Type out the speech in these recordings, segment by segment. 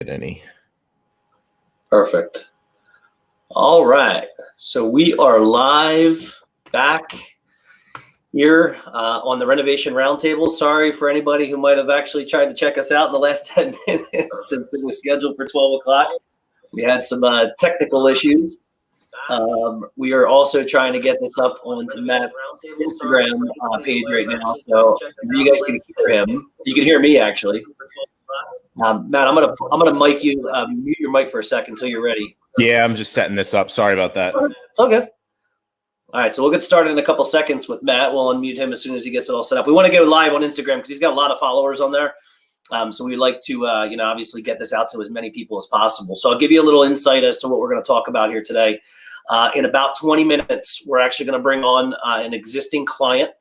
Any. Perfect. All right. So we are live back here on the Renovation Roundtable. Sorry for anybody who might have actually tried to check us out in the last 10 minutes since it was scheduled for 12 o'clock. We had some technical issues. We are also trying to get this up onto Matt's Instagram page right now. So you guys can hear him. You can hear me actually. Matt, I'm gonna mic you, mute your mic for a second until you're ready. Yeah, I'm just setting this up. Sorry about that. It's all good. All right, so we'll get started in a couple seconds with Matt. We'll unmute him as soon as he gets it all set up. We want to go live on Instagram because he's got a lot of followers on there. So we'd like to, obviously get this out to as many people as possible. So I'll give you a little insight as to what we're going to talk about here today. In about 20 minutes, we're actually going to bring on an existing client,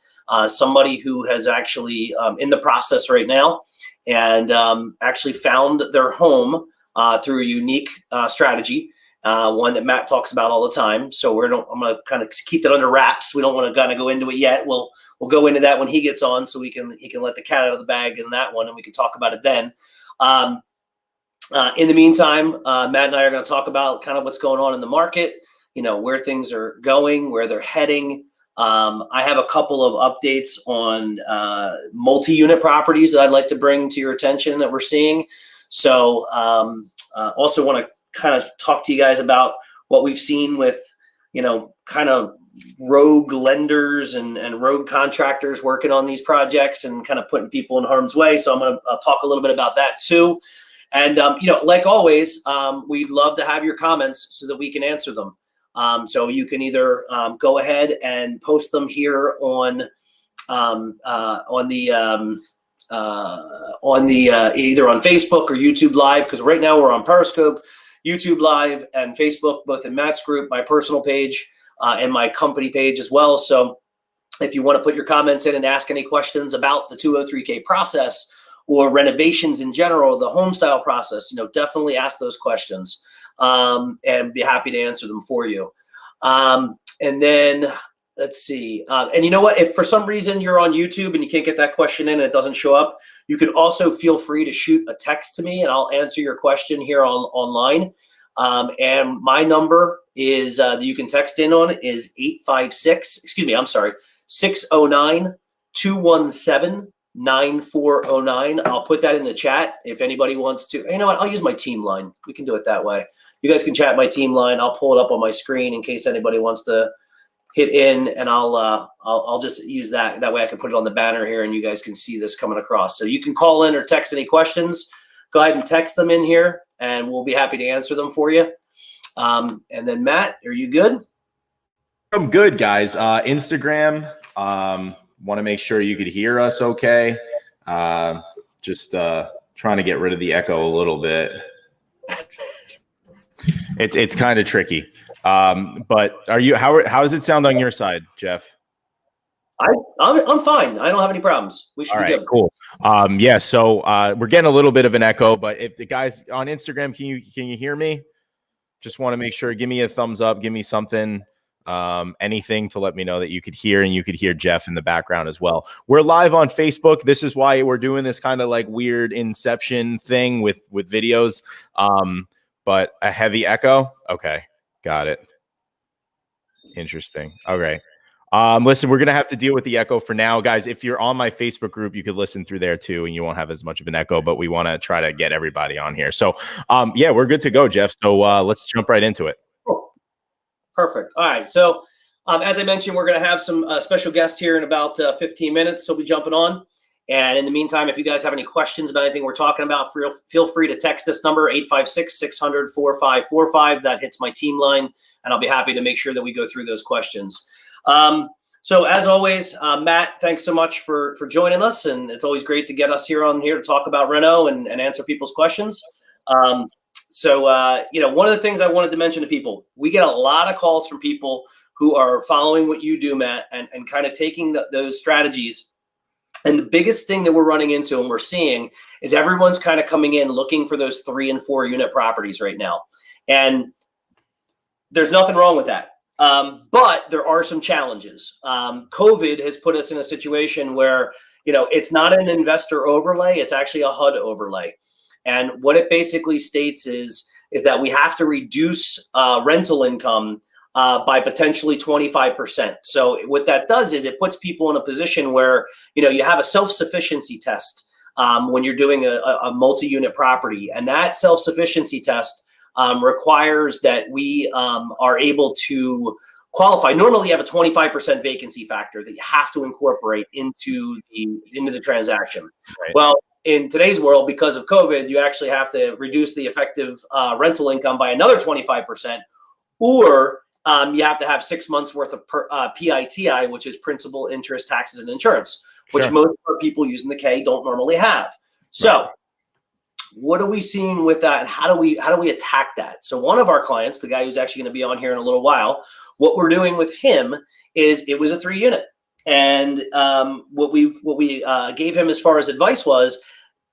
somebody who has actually in the process right now and actually found their home through a unique strategy, one that Matt talks about all the time. So I'm going to kind of keep that under wraps. We don't want to kind of go into it yet. We'll go into that when he gets on, so he can let the cat out of the bag in that one, and we can talk about it then. In the meantime, Matt and I are going to talk about kind of what's going on in the market, where things are going, where they're heading. I have a couple of updates on multi-unit properties that I'd like to bring to your attention that we're seeing. So also want to kind of talk to you guys about what we've seen with, kind of rogue lenders and rogue contractors working on these projects and kind of putting people in harm's way. So I'll talk a little bit about that too. And, like always, we'd love to have your comments so that we can answer them. So you can either go ahead and post them here on the either on Facebook or YouTube Live, because right now we're on Periscope, YouTube Live, and Facebook, both in Matt's group, my personal page, and my company page as well. So if you want to put your comments in and ask any questions about the 203K process or renovations in general, the home style process, definitely ask those questions. And be happy to answer them for you. And then let's see. And you know what? If for some reason you're on YouTube and you can't get that question in and it doesn't show up, you can also feel free to shoot a text to me and I'll answer your question here online. And my number is that you can text in on is 609-217-9409. I'll put that in the chat if anybody wants to. You know what? I'll use my team line. We can do it that way. You guys can chat my team line. I'll pull it up on my screen in case anybody wants to hit in, and I'll just use that. That way I can put it on the banner here and you guys can see this coming across. So you can call in or text any questions. Go ahead and text them in here and we'll be happy to answer them for you. And then Matt, are you good? I'm good, guys. Instagram, want to make sure you could hear us okay. Just trying to get rid of the echo a little bit. It's kind of tricky. But how does it sound on your side, Jeff? I'm fine. I don't have any problems. We should be good. Cool. Yeah. So we're getting a little bit of an echo, but if the guys on Instagram, can you hear me? Just want to make sure. Give me a thumbs up. Give me something, anything to let me know that you could hear, and you could hear Jeff in the background as well. We're live on Facebook. This is why we're doing this kind of like weird Inception thing with videos. But a heavy echo. Okay. Got it. Interesting. Okay. Listen, we're going to have to deal with the echo for now, guys. If you're on my Facebook group, you could listen through there too, and you won't have as much of an echo, but we want to try to get everybody on here. So, yeah, we're good to go, Jeff. So let's jump right into it. Cool. Perfect. All right. So as I mentioned, we're going to have some special guests here in about 15 minutes. He'll be jumping on. And in the meantime, if you guys have any questions about anything we're talking about, feel free to text this number, 856-600-4545. That hits my team line, and I'll be happy to make sure that we go through those questions. So as always, Matt, thanks so much for joining us. And it's always great to get us here to talk about Reno and answer people's questions. One of the things I wanted to mention to people, we get a lot of calls from people who are following what you do, Matt, and kind of taking those strategies. And the biggest thing that we're running into and we're seeing is everyone's kind of coming in looking for those 3 and 4 unit properties right now. And there's nothing wrong with that. But there are some challenges. COVID has put us in a situation where, it's not an investor overlay. It's actually a HUD overlay. And what it basically states is that we have to reduce rental income by potentially 25%. So what that does is it puts people in a position where, you have a self-sufficiency test when you're doing a multi-unit property. And that self-sufficiency test requires that we are able to qualify. Normally you have a 25% vacancy factor that you have to incorporate into the transaction. Right. Well, in today's world, because of COVID, you actually have to reduce the effective rental income by another 25%, or you have to have 6 months worth of PITI, which is principal, interest, taxes, and insurance, which most of our people using the K don't normally have. So what are we seeing with that, and how do we attack that? So one of our clients, the guy who's actually going to be on here in a little while, what we're doing with him is it was a 3-unit. And what we gave him as far as advice was,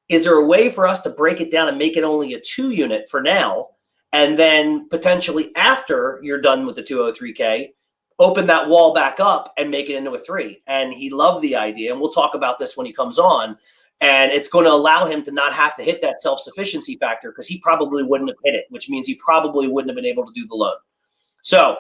is there a way for us to break it down and make it only a 2-unit for now? And then potentially after you're done with the 203K, open that wall back up and make it into a 3. And he loved the idea. And we'll talk about this when he comes on. And it's going to allow him to not have to hit that self-sufficiency factor, because he probably wouldn't have hit it, which means he probably wouldn't have been able to do the loan. So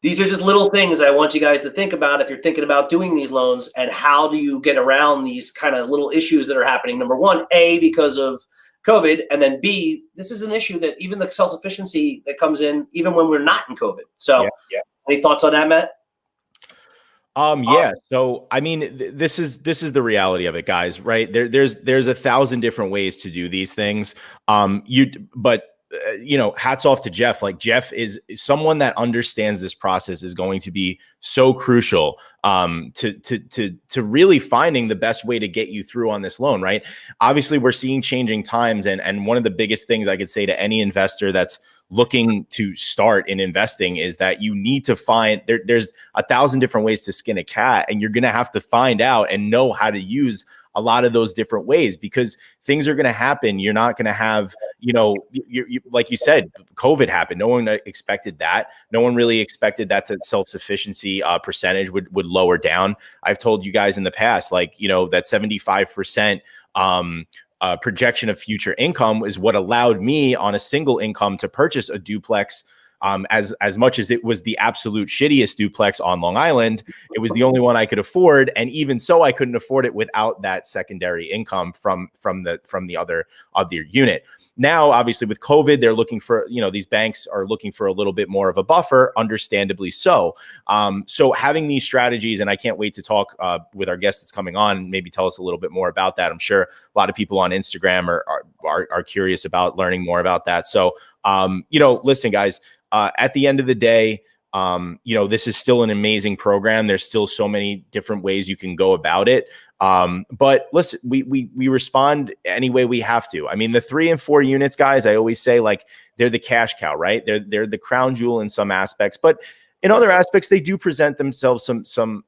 these are just little things I want you guys to think about if you're thinking about doing these loans, and how do you get around these kind of little issues that are happening. Number one, A, because of COVID, and then B, this is an issue that even the self-sufficiency that comes in even when we're not in COVID. So any thoughts on that, Matt? Yeah. So, I mean, this is the reality of it, guys, right? There's 1,000 different ways to do these things. Hats off to Jeff. Like, Jeff is someone that understands this process is going to be so crucial to really finding the best way to get you through on this loan, right? Obviously, we're seeing changing times. And one of the biggest things I could say to any investor that's looking to start in investing is that you need to find there's 1,000 different ways to skin a cat, and you're going to have to find out and know how to use a lot of those different ways, because things are going to happen. You're not going to have, like you said, COVID happened. No one expected that. No one really expected that self-sufficiency percentage would lower down. I've told you guys in the past, that 75% projection of income income is what allowed me on a single income to purchase a duplex. As much as it was the absolute shittiest duplex on Long Island, it was the only one I could afford. And even so, I couldn't afford it without that secondary income from the other unit. Now, obviously with COVID, they're looking for, these banks are looking for a little bit more of a buffer, understandably so. So having these strategies, and I can't wait to talk with our guest that's coming on and maybe tell us a little bit more about that. I'm sure a lot of people on Instagram are curious about learning more about that. So, listen, guys, at the end of the day, this is still an amazing program. There's still so many different ways you can go about it. But listen, we respond any way we have to. I mean, the 3 and 4 units, guys, I always say, like, they're the cash cow, right? They're the crown jewel in some aspects, but in other aspects, they do present themselves some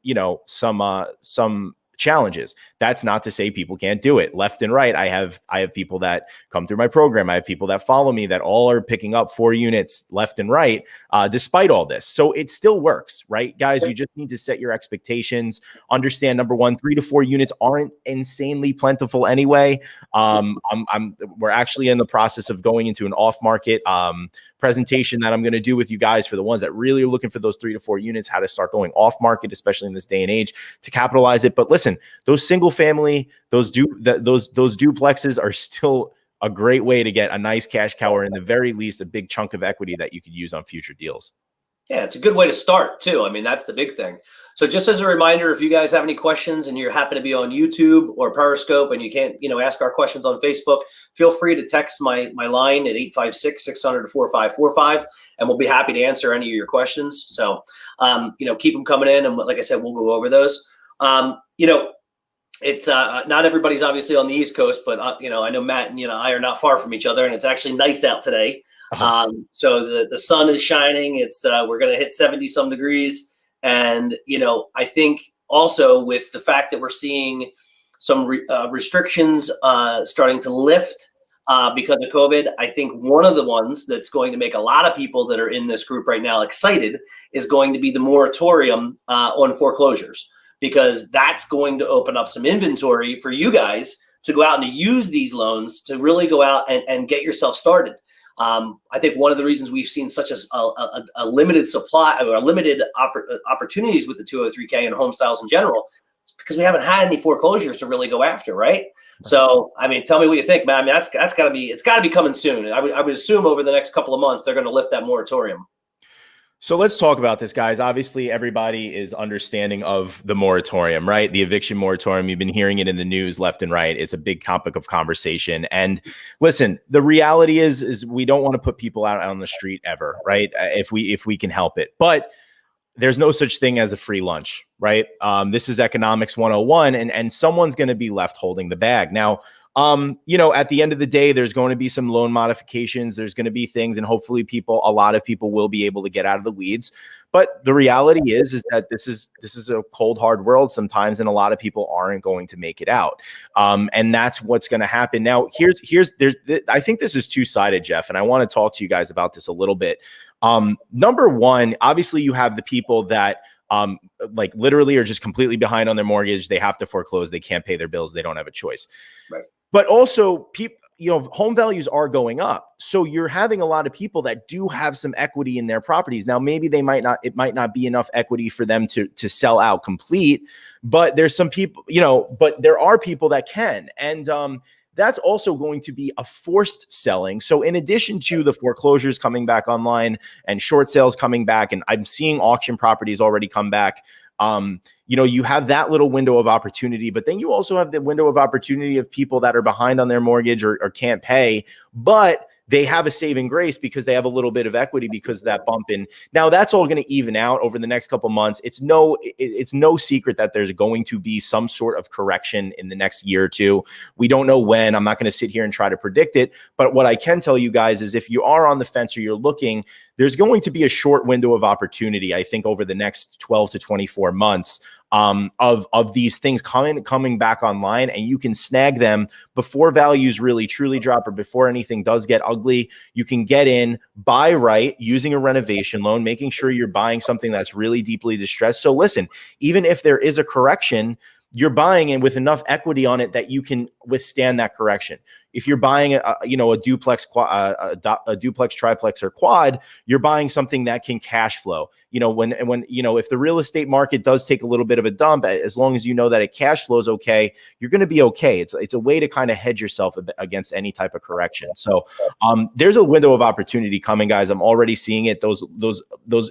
challenges. That's not to say people can't do it. Left and right, I have people that come through my program. I have people that follow me that all are picking up 4 units left and right, despite all this. So it still works, right, guys? You just need to set your expectations. Understand, number one, 3 to 4 units aren't insanely plentiful anyway. We're actually in the process of going into an off-market presentation that I'm going to do with you guys for the ones that really are looking for those 3 to 4 units, how to start going off-market, especially in this day and age, to capitalize it. But listen, those single family, those duplexes are still a great way to get a nice cash cow, or in the very least, a big chunk of equity that you could use on future deals. Yeah, it's a good way to start too. I mean, that's the big thing. So just as a reminder, if you guys have any questions and you happen to be on YouTube or Periscope and you can't, ask our questions on Facebook, feel free to text my line at 856-600-4545, and we'll be happy to answer any of your questions. So, keep them coming in. And like I said, we'll go over those. It's not everybody's obviously on the East Coast, but I know Matt and I are not far from each other, and it's actually nice out today. So the sun is shining. It's we're going to hit 70 some degrees, and I think also with the fact that we're seeing some restrictions starting to lift because of COVID, I think one of the ones that's going to make a lot of people that are in this group right now excited is going to be the moratorium on foreclosures, because that's going to open up some inventory for you guys to go out and to use these loans to really go out and get yourself started. I think one of the reasons we've seen such a limited supply or limited opportunities with the 203K and home styles in general is because we haven't had any foreclosures to really go after, right? So, I mean, tell me what you think, man. I mean, it's got to be coming soon. I would assume over the next couple of months they're going to lift that moratorium. So let's talk about this, guys. Obviously, everybody is understanding of the moratorium, right? The eviction moratorium. You've been hearing it in the news left and right. It's a big topic of conversation. And listen, the reality is we don't want to put people out on the street ever, right? If we can help it. But there's no such thing as a free lunch, right? This is economics 101, and someone's going to be left holding the bag. Now, at the end of the day, there's going to be some loan modifications. There's going to be things, and hopefully a lot of people will be able to get out of the weeds. But the reality is that this is a cold, hard world sometimes, and a lot of people aren't going to make it out. And that's what's going to happen. Now, I think this is two-sided, Jeff, and I want to talk to you guys about this a little bit. Number one, obviously you have the people that like literally are just completely behind on their mortgage. They have to foreclose. They can't pay their bills. They don't have a choice. Right. But also people, home values are going up. So you're having a lot of people that do have some equity in their properties. Now, maybe it might not be enough equity for them to sell out complete, but there's some people, but there are people that can. And, that's also going to be a forced selling. So in addition to the foreclosures coming back online and short sales coming back, and I'm seeing auction properties already come back, you have that little window of opportunity, but then you also have the window of opportunity of people that are behind on their mortgage or can't pay, but they have a saving grace because they have a little bit of equity because of that bump in. Now that's all going to even out over the next couple of months. It's no secret that there's going to be some sort of correction in the next year or two. We don't know when. I'm not going to sit here and try to predict it. But what I can tell you guys is if you are on the fence or you're looking, there's going to be a short window of opportunity, I think, over the next 12 to 24 months of these things coming back online, and you can snag them before values really truly drop or before anything does get ugly. You can get in, buy right using a renovation loan, making sure you're buying something that's really deeply distressed. So listen, even if there is a correction, you're buying in with enough equity on it that you can withstand that correction. If you're buying a duplex, a duplex, triplex, or quad, you're buying something that can cash flow. If the real estate market does take a little bit of a dump, as long as you know that it cash flows okay, you're going to be okay. It's a way to kind of hedge yourself against any type of correction. So there's a window of opportunity coming, guys. I'm already seeing it. Those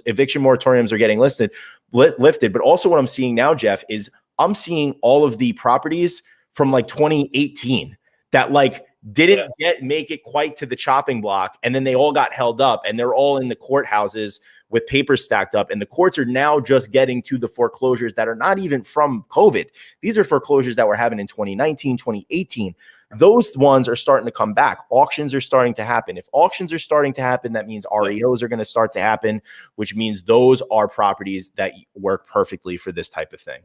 eviction moratoriums are getting lifted. But also what I'm seeing now, Jeff, is I'm seeing all of the properties from like 2018 that didn't make it quite to the chopping block. And then they all got held up and they're all in the courthouses with papers stacked up. And the courts are now just getting to the foreclosures that are not even from COVID. These are foreclosures that were happening in 2019, 2018. Those ones are starting to come back. Auctions are starting to happen. If auctions are starting to happen, that means REOs are going to start to happen, which means those are properties that work perfectly for this type of thing.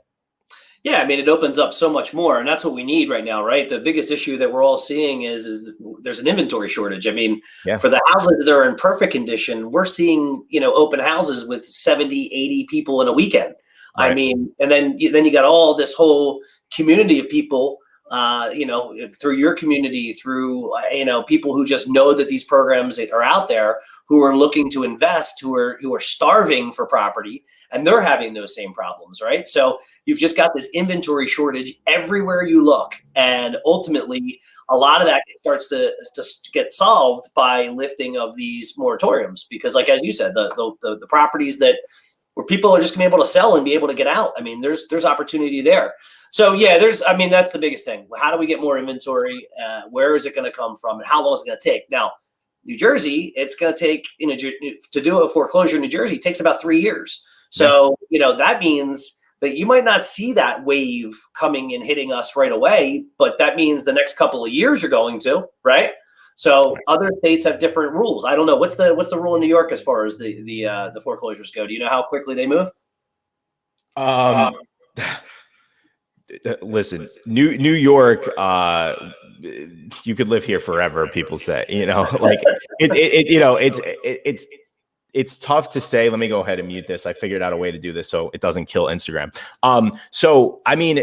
Yeah, I mean, it opens up so much more, and that's what we need right now, right? The biggest issue that we're all seeing is there's an inventory shortage. I mean, for the houses that are in perfect condition, we're seeing, open houses with 70, 80 people in a weekend. Right. I mean, and then you got all this whole community of people, through your community, through, people who just know that these programs are out there, who are looking to invest, who are starving for property, and they're having those same problems, right? So you've just got this inventory shortage everywhere you look. And ultimately, a lot of that starts to get solved by lifting of these moratoriums. Because like, as you said, the properties where people are just gonna be able to sell and be able to get out. I mean, there's opportunity there. So yeah, that's the biggest thing. How do we get more inventory? Where is it gonna come from? And how long is it gonna take? Now, New Jersey, it's gonna take, to do a foreclosure in New Jersey, it takes about 3 years. So, that means that you might not see that wave coming and hitting us right away, but that means the next couple of years are going to, right? So other states have different rules. I don't know. What's the rule in New York as far as the foreclosures go? Do you know how quickly they move? Listen, New York, you could live here forever. People say, it's tough to say. Let me go ahead and mute this. I figured out a way to do this so it doesn't kill Instagram. So I mean,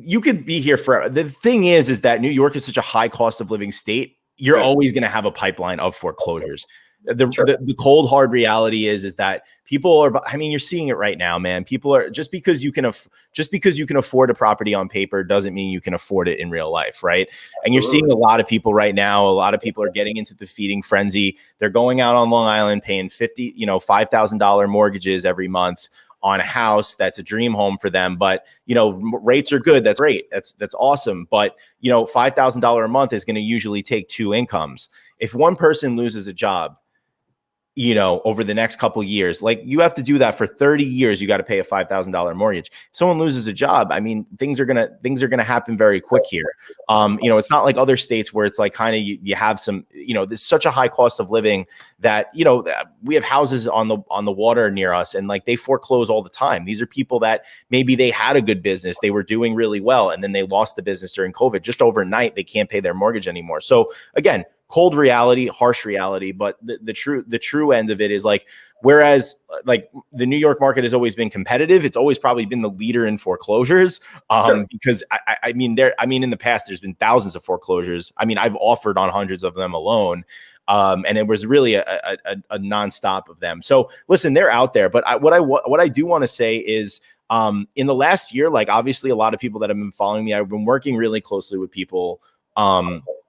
you could be here for, the thing is that New York is such a high cost of living state. You're always going to have a pipeline of foreclosures. The cold hard reality is that people are, I mean, you're seeing it right now, man. People are, just because you can afford a property on paper doesn't mean you can afford it in real life, right? And you're seeing a lot of people right now, a lot of people are getting into the feeding frenzy. They're going out on Long Island paying $5,000 mortgages every month on a house that's a dream home for them. But, rates are good. That's great. That's awesome. But, $5,000 a month is going to usually take 2 incomes. If one person loses a job, over the next couple of years, like you have to do that for 30 years, you got to pay a $5,000 mortgage. If someone loses a job, I mean, things are going to happen very quick here. It's not like other states where it's like kind of, you have some, there's such a high cost of living that, we have houses on the water near us, and like they foreclose all the time. These are people that maybe they had a good business, they were doing really well, and then they lost the business during COVID. Just overnight, they can't pay their mortgage anymore. So again, cold reality, harsh reality, but the true end of it is like, whereas like the New York market has always been competitive, it's always probably been the leader in foreclosures. Because I mean, in the past, there's been thousands of foreclosures. I mean, I've offered on hundreds of them alone. And it was really a nonstop of them. So listen, they're out there, but what I do want to say is, in the last year, like obviously a lot of people that have been following me, I've been working really closely with people,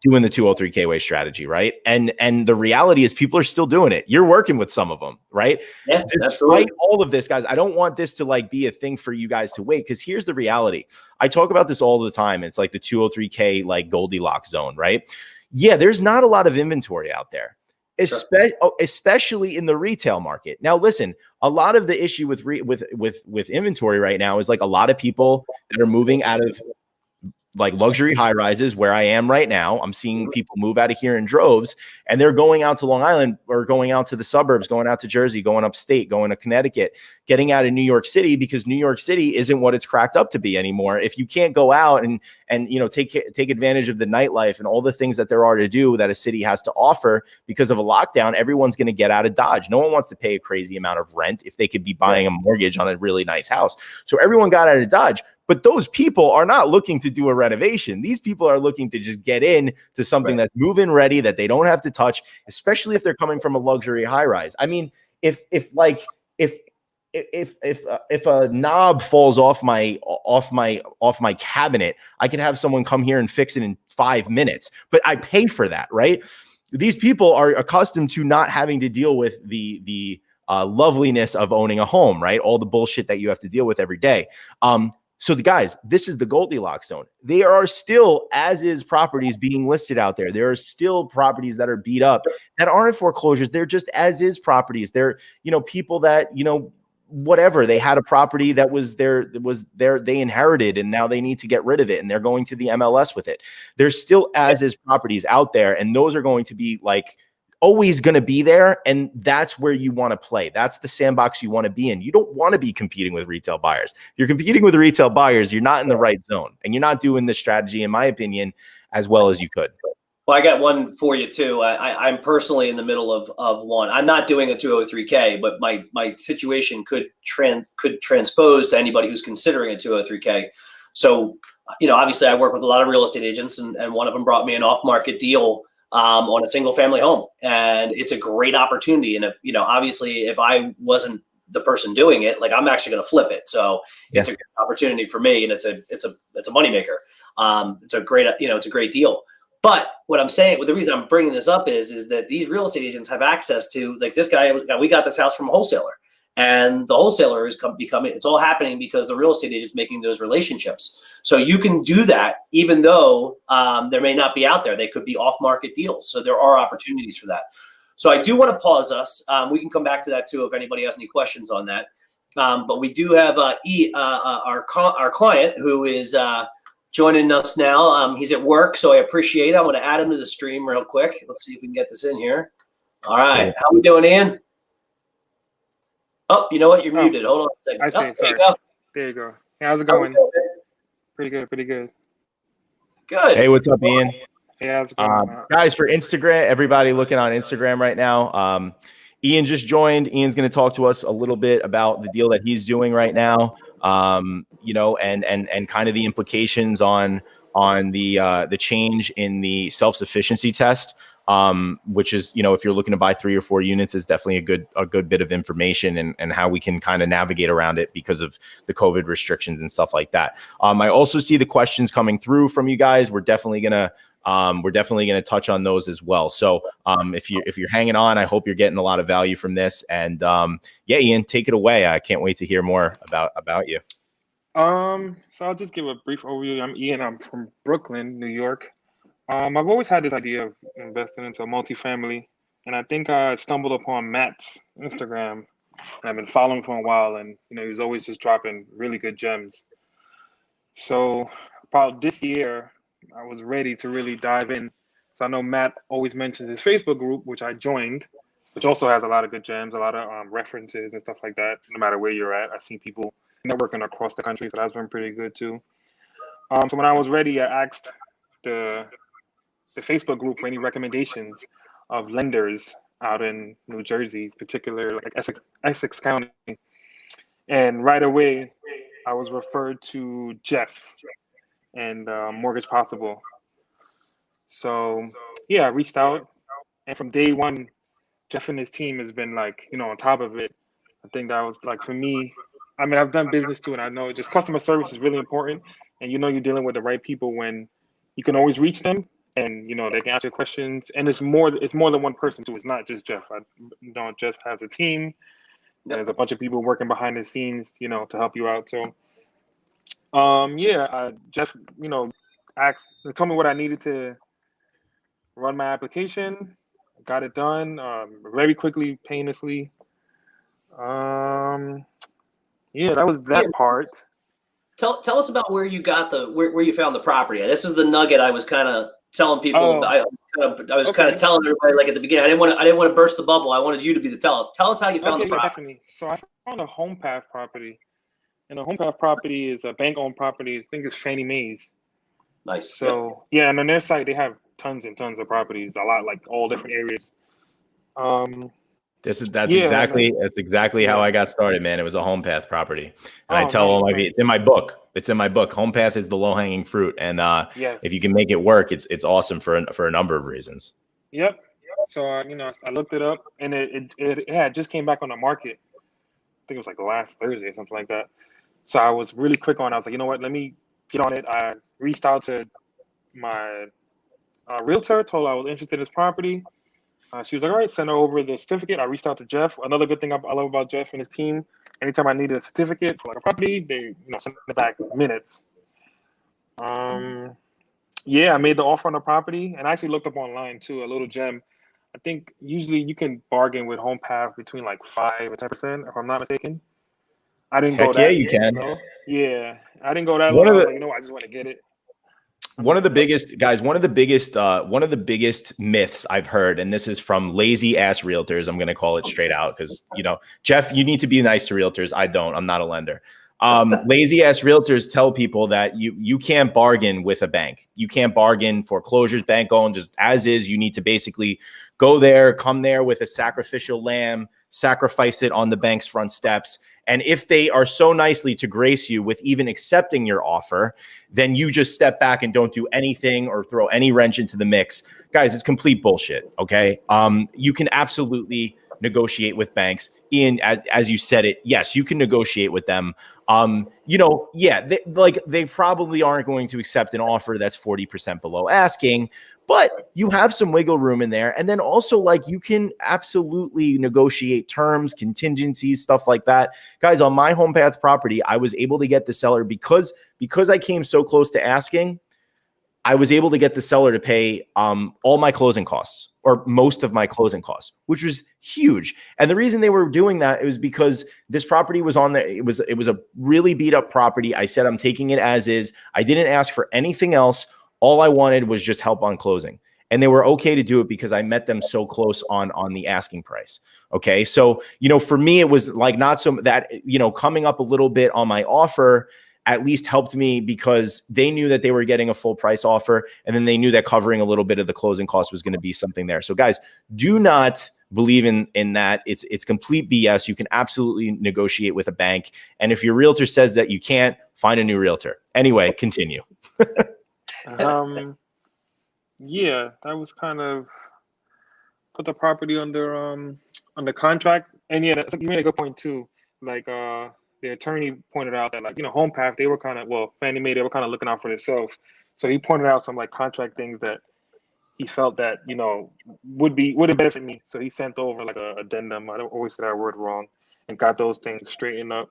doing the 203K way strategy, right? And the reality is people are still doing it. You're working with some of them, right? Yeah, despite all of this, guys, I don't want this to like be a thing for you guys to wait, because here's the reality. I talk about this all the time. It's like the 203K like Goldilocks zone, right? Yeah, there's not a lot of inventory out there, especially in the retail market. Now, listen, a lot of the issue with inventory right now is like a lot of people that are moving out of like luxury high rises where I am right now. I'm seeing people move out of here in droves, and they're going out to Long Island or going out to the suburbs, going out to Jersey, going upstate, going to Connecticut, getting out of New York City, because New York City isn't what it's cracked up to be anymore. If you can't go out and take advantage of the nightlife and all the things that there are to do that a city has to offer because of a lockdown, everyone's going to get out of Dodge. No one wants to pay a crazy amount of rent if they could be buying a mortgage on a really nice house. So everyone got out of Dodge. But those people are not looking to do a renovation. These people are looking to just get in to something that's move-in ready, that they don't have to touch, especially if they're coming from a luxury high rise. I mean, if a knob falls off my cabinet, I can have someone come here and fix it in 5 minutes. But I pay for that, right? These people are accustomed to not having to deal with the loveliness of owning a home, right? All the bullshit that you have to deal with every day. So the guys, this is the Goldilocks zone. There are still as-is properties being listed out there. There are still properties that are beat up that aren't foreclosures. They're just as-is properties. They're, people that, whatever, they had a property that was they inherited, and now they need to get rid of it, and they're going to the MLS with it. There's still as-is properties out there, and those are going to be like always going to be there. And that's where you want to play. That's the sandbox you want to be in. You don't want to be competing with retail buyers. If you're competing with retail buyers, you're not in the right zone, and you're not doing this strategy, in my opinion, as well as you could. Well, I got one for you too. I'm personally in the middle of one. I'm not doing a 203K, but my situation could transpose to anybody who's considering a 203K. So, obviously I work with a lot of real estate agents, and one of them brought me an off-market deal on a single family home, and it's a great opportunity. And if, obviously if I wasn't the person doing it, like I'm actually going to flip it. So it's a good opportunity for me, and it's a moneymaker. It's a great deal. But what I'm saying, the reason I'm bringing this up is that these real estate agents have access to, like this guy, we got this house from a wholesaler, and the wholesaler is becoming, it's all happening because the real estate agent's making those relationships. So you can do that even though there may not be out there. They could be off-market deals. So there are opportunities for that. So I do want to pause us. We can come back to that too if anybody has any questions on that. But we do have our client who is joining us now. He's at work, so I appreciate it. I'm going to add him to the stream real quick. Let's see if we can get this in here. All right. How we doing, Ian? Oh, you know what? You're muted. Hold on a second. I see. There you Sorry. go. There you go. Hey, how's it going? Pretty good. Pretty good. Good. Hey, what's up, Ian? Hey, how's it going? Guys, for Instagram, everybody looking on Instagram right now, Ian just joined. Ian's going to talk to us a little bit about the deal that he's doing right now, you know, and kind of the implications on the change in the self-sufficiency test, which is, you know, if you're looking to buy 3 or 4 units, is definitely a good bit of information and how we can kind of navigate around it because of the COVID restrictions and stuff like that. I also see the questions coming through from you guys. We're definitely gonna touch on those as well. So if you're hanging on, I hope you're getting a lot of value from this. And yeah, Ian, take it away. I can't wait to hear more about you. So I'll just give a brief overview. I'm Ian. I'm from Brooklyn, New York. I've always had this idea of investing into a multifamily, and I think I stumbled upon Matt's Instagram, and I've been following him for a while. And you know, he was always just dropping really good gems. So about this year, I was ready to really dive in. So I know Matt always mentions his Facebook group, which I joined, which also has a lot of good gems, a lot of references and stuff like that. No matter where you're at, I've seen people networking across the country, so that's been pretty good too. So when I was ready, I asked the Facebook group for any recommendations of lenders out in New Jersey, particularly like Essex County. And right away, I was referred to Jeff and Mortgage Possible. So yeah, I reached out, and from day one, Jeff and his team has been like, you know, on top of it. I think that was like, for me, I mean, I've done business too, and I know just customer service is really important. And you know, you're dealing with the right people when you can always reach them, and you know they can answer questions. And it's more than one person too. It's not just Jeff. I don't just have a team. There's a bunch of people working behind the scenes, you know, to help you out. So, yeah, Jeff, you know, told me what I needed to run my application. Got it done very quickly, painlessly. Yeah, that was that part. Tell us about where you got where you found the property. This is the nugget I was kind of telling people. Oh, I was kind of telling everybody like at the beginning. I didn't want to burst the bubble. I wanted you to be the tell us. Tell us how you found the property. Definitely. So I found a home path property, and a home path property is a bank-owned property. I think it's Fannie Mae's. Nice. So yeah, and on their site they have tons and tons of properties, a lot, like all different areas. That's exactly how I got started, man. It was a home path property, and I tell all my it's in my book. It's in my book. Home path is the low hanging fruit, and yes, if you can make it work, it's awesome for a number of reasons. Yep. So you know, I looked it up, and it just came back on the market. I think it was like last Thursday, something like that. So I was really quick on it. I was like, you know what? Let me get on it. I reached out to my realtor, told her I was interested in this property. She was like, all right, send her over the certificate. I reached out to Jeff. Another good thing I love about Jeff and his team, anytime I needed a certificate for like a property, they send it back in minutes. Yeah, I made the offer on the property, and I actually looked up online too, a little gem. I think usually you can bargain with home path between like 5 or 10%, if I'm not mistaken. I didn't go that. Yeah, you can. Yeah, I didn't go that low. I was like, you know what, I just want to get it. One of the biggest myths I've heard, and this is from lazy ass realtors. I'm going to call it straight out because, you know, Jeff, you need to be nice to realtors. I don't. I'm not a lender. Lazy ass realtors tell people that you can't bargain with a bank. You can't bargain foreclosures, bank owned, just as is. You need to basically come there with a sacrificial lamb, sacrifice it on the bank's front steps. And if they are so nicely to grace you with even accepting your offer, then you just step back and don't do anything or throw any wrench into the mix. Guys, it's complete bullshit, okay? You can absolutely negotiate with banks. Ian, as you said it, yes, you can negotiate with them. You know, yeah, they probably aren't going to accept an offer that's 40% below asking, but you have some wiggle room in there. And then also, like, you can absolutely negotiate terms, contingencies, stuff like that. Guys, on my home path property, I was able to get the seller because I came so close to asking. I was able to get the seller to pay all my closing costs, or most of my closing costs, which was huge. And the reason they were doing that, it was because this property was on there. It was a really beat up property. I said, I'm taking it as is. I didn't ask for anything else. All I wanted was just help on closing. And they were okay to do it because I met them so close on the asking price. Okay. So, you know, for me, it was like not so that, you know, coming up a little bit on my offer at least helped me because they knew that they were getting a full price offer. And then they knew that covering a little bit of the closing cost was going to be something there. So guys, do not believe in that. It's complete BS. You can absolutely negotiate with a bank. And if your realtor says that you can't, find a new realtor. Anyway, continue. Yeah, that was kind of put the property under contract. And yeah, you made a good point too. Like the attorney pointed out that, like, HomePath, they were kind of, well, Fannie Mae, they were kind of looking out for themselves. So he pointed out some like contract things that he felt that would benefit me. So he sent over like a addendum. I don't always say that word wrong, and got those things straightened up.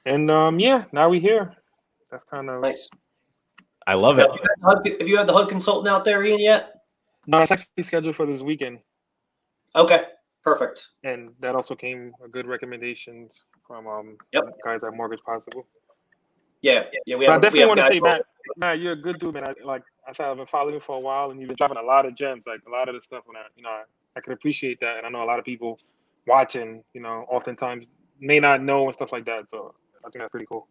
And yeah, now we here. That's kind of Nice. I love it. Have you had the HUD consultant out there, Ian, yet? No, it's actually scheduled for this weekend. Okay, perfect. And that also came a good recommendations from guys at Mortgage Possible. Yeah. I definitely want to say, Matt, you're a good dude, man. I said, I've been following you for a while, and you've been dropping a lot of gems, like a lot of the stuff. When I could appreciate that, and I know a lot of people watching, oftentimes may not know and stuff like that. So I think that's pretty cool.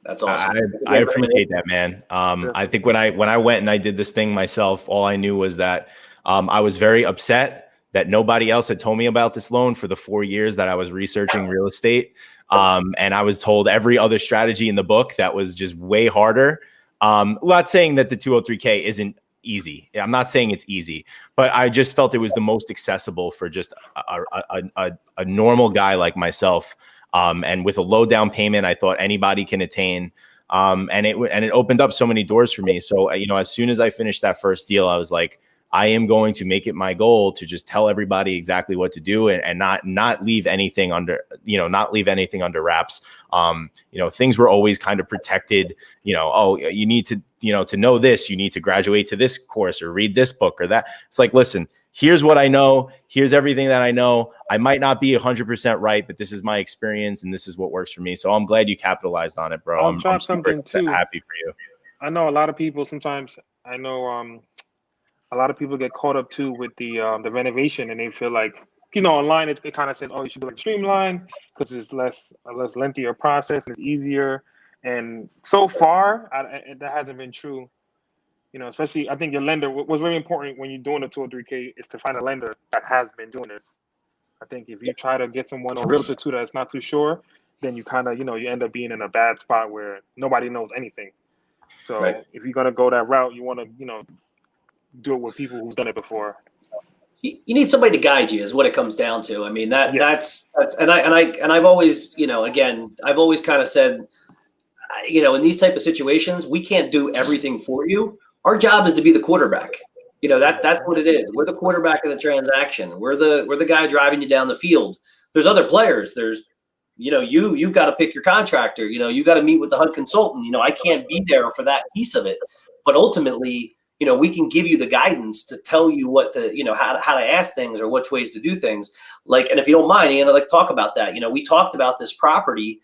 That's awesome. I appreciate that, man. I think when I went and I did this thing myself, all I knew was that I was very upset that nobody else had told me about this loan for the 4 years that I was researching real estate. And I was told every other strategy in the book that was just way harder. I'm not saying that the 203K isn't easy. I'm not saying it's easy, but I just felt it was the most accessible for just a normal guy like myself. And with a low down payment, I thought anybody can attain. And it opened up so many doors for me. So, as soon as I finished that first deal, I was like, I am going to make it my goal to just tell everybody exactly what to do and not leave anything under wraps. Things were always kind of protected, you need to, to know this, you need to graduate to this course or read this book or that. It's like, listen, here's what I know. Here's everything that I know. I might not be 100% right, but this is my experience and this is what works for me. So I'm glad you capitalized on it, bro. I'm super happy for you. I know a lot of people sometimes, a lot of people get caught up too with the renovation, and they feel like, online it kind of says, oh, you should do like streamline because it's a less lengthier process and it's easier. And so far, that hasn't been true. Especially I think your lender was very important when you're doing a 203K is to find a lender that has been doing this. I think if you try to get someone or realtor too that's not too sure, then you kind of you end up being in a bad spot where nobody knows anything. So if you're gonna go that route, you want to do it with people who've done it before. You need somebody to guide you is what it comes down to. I mean, that's and I've always, again, I've always kind of said, in these type of situations, we can't do everything for you. Our job is to be the quarterback. That's what it is. We're the quarterback of the transaction. We're the guy driving you down the field. There's other players. There's, you've got to pick your contractor. You got to meet with the HUD consultant. I can't be there for that piece of it. But ultimately, we can give you the guidance to tell you what to, how to ask things or which ways to do things. And if you don't mind, Ian, I'd like to talk about that. We talked about this property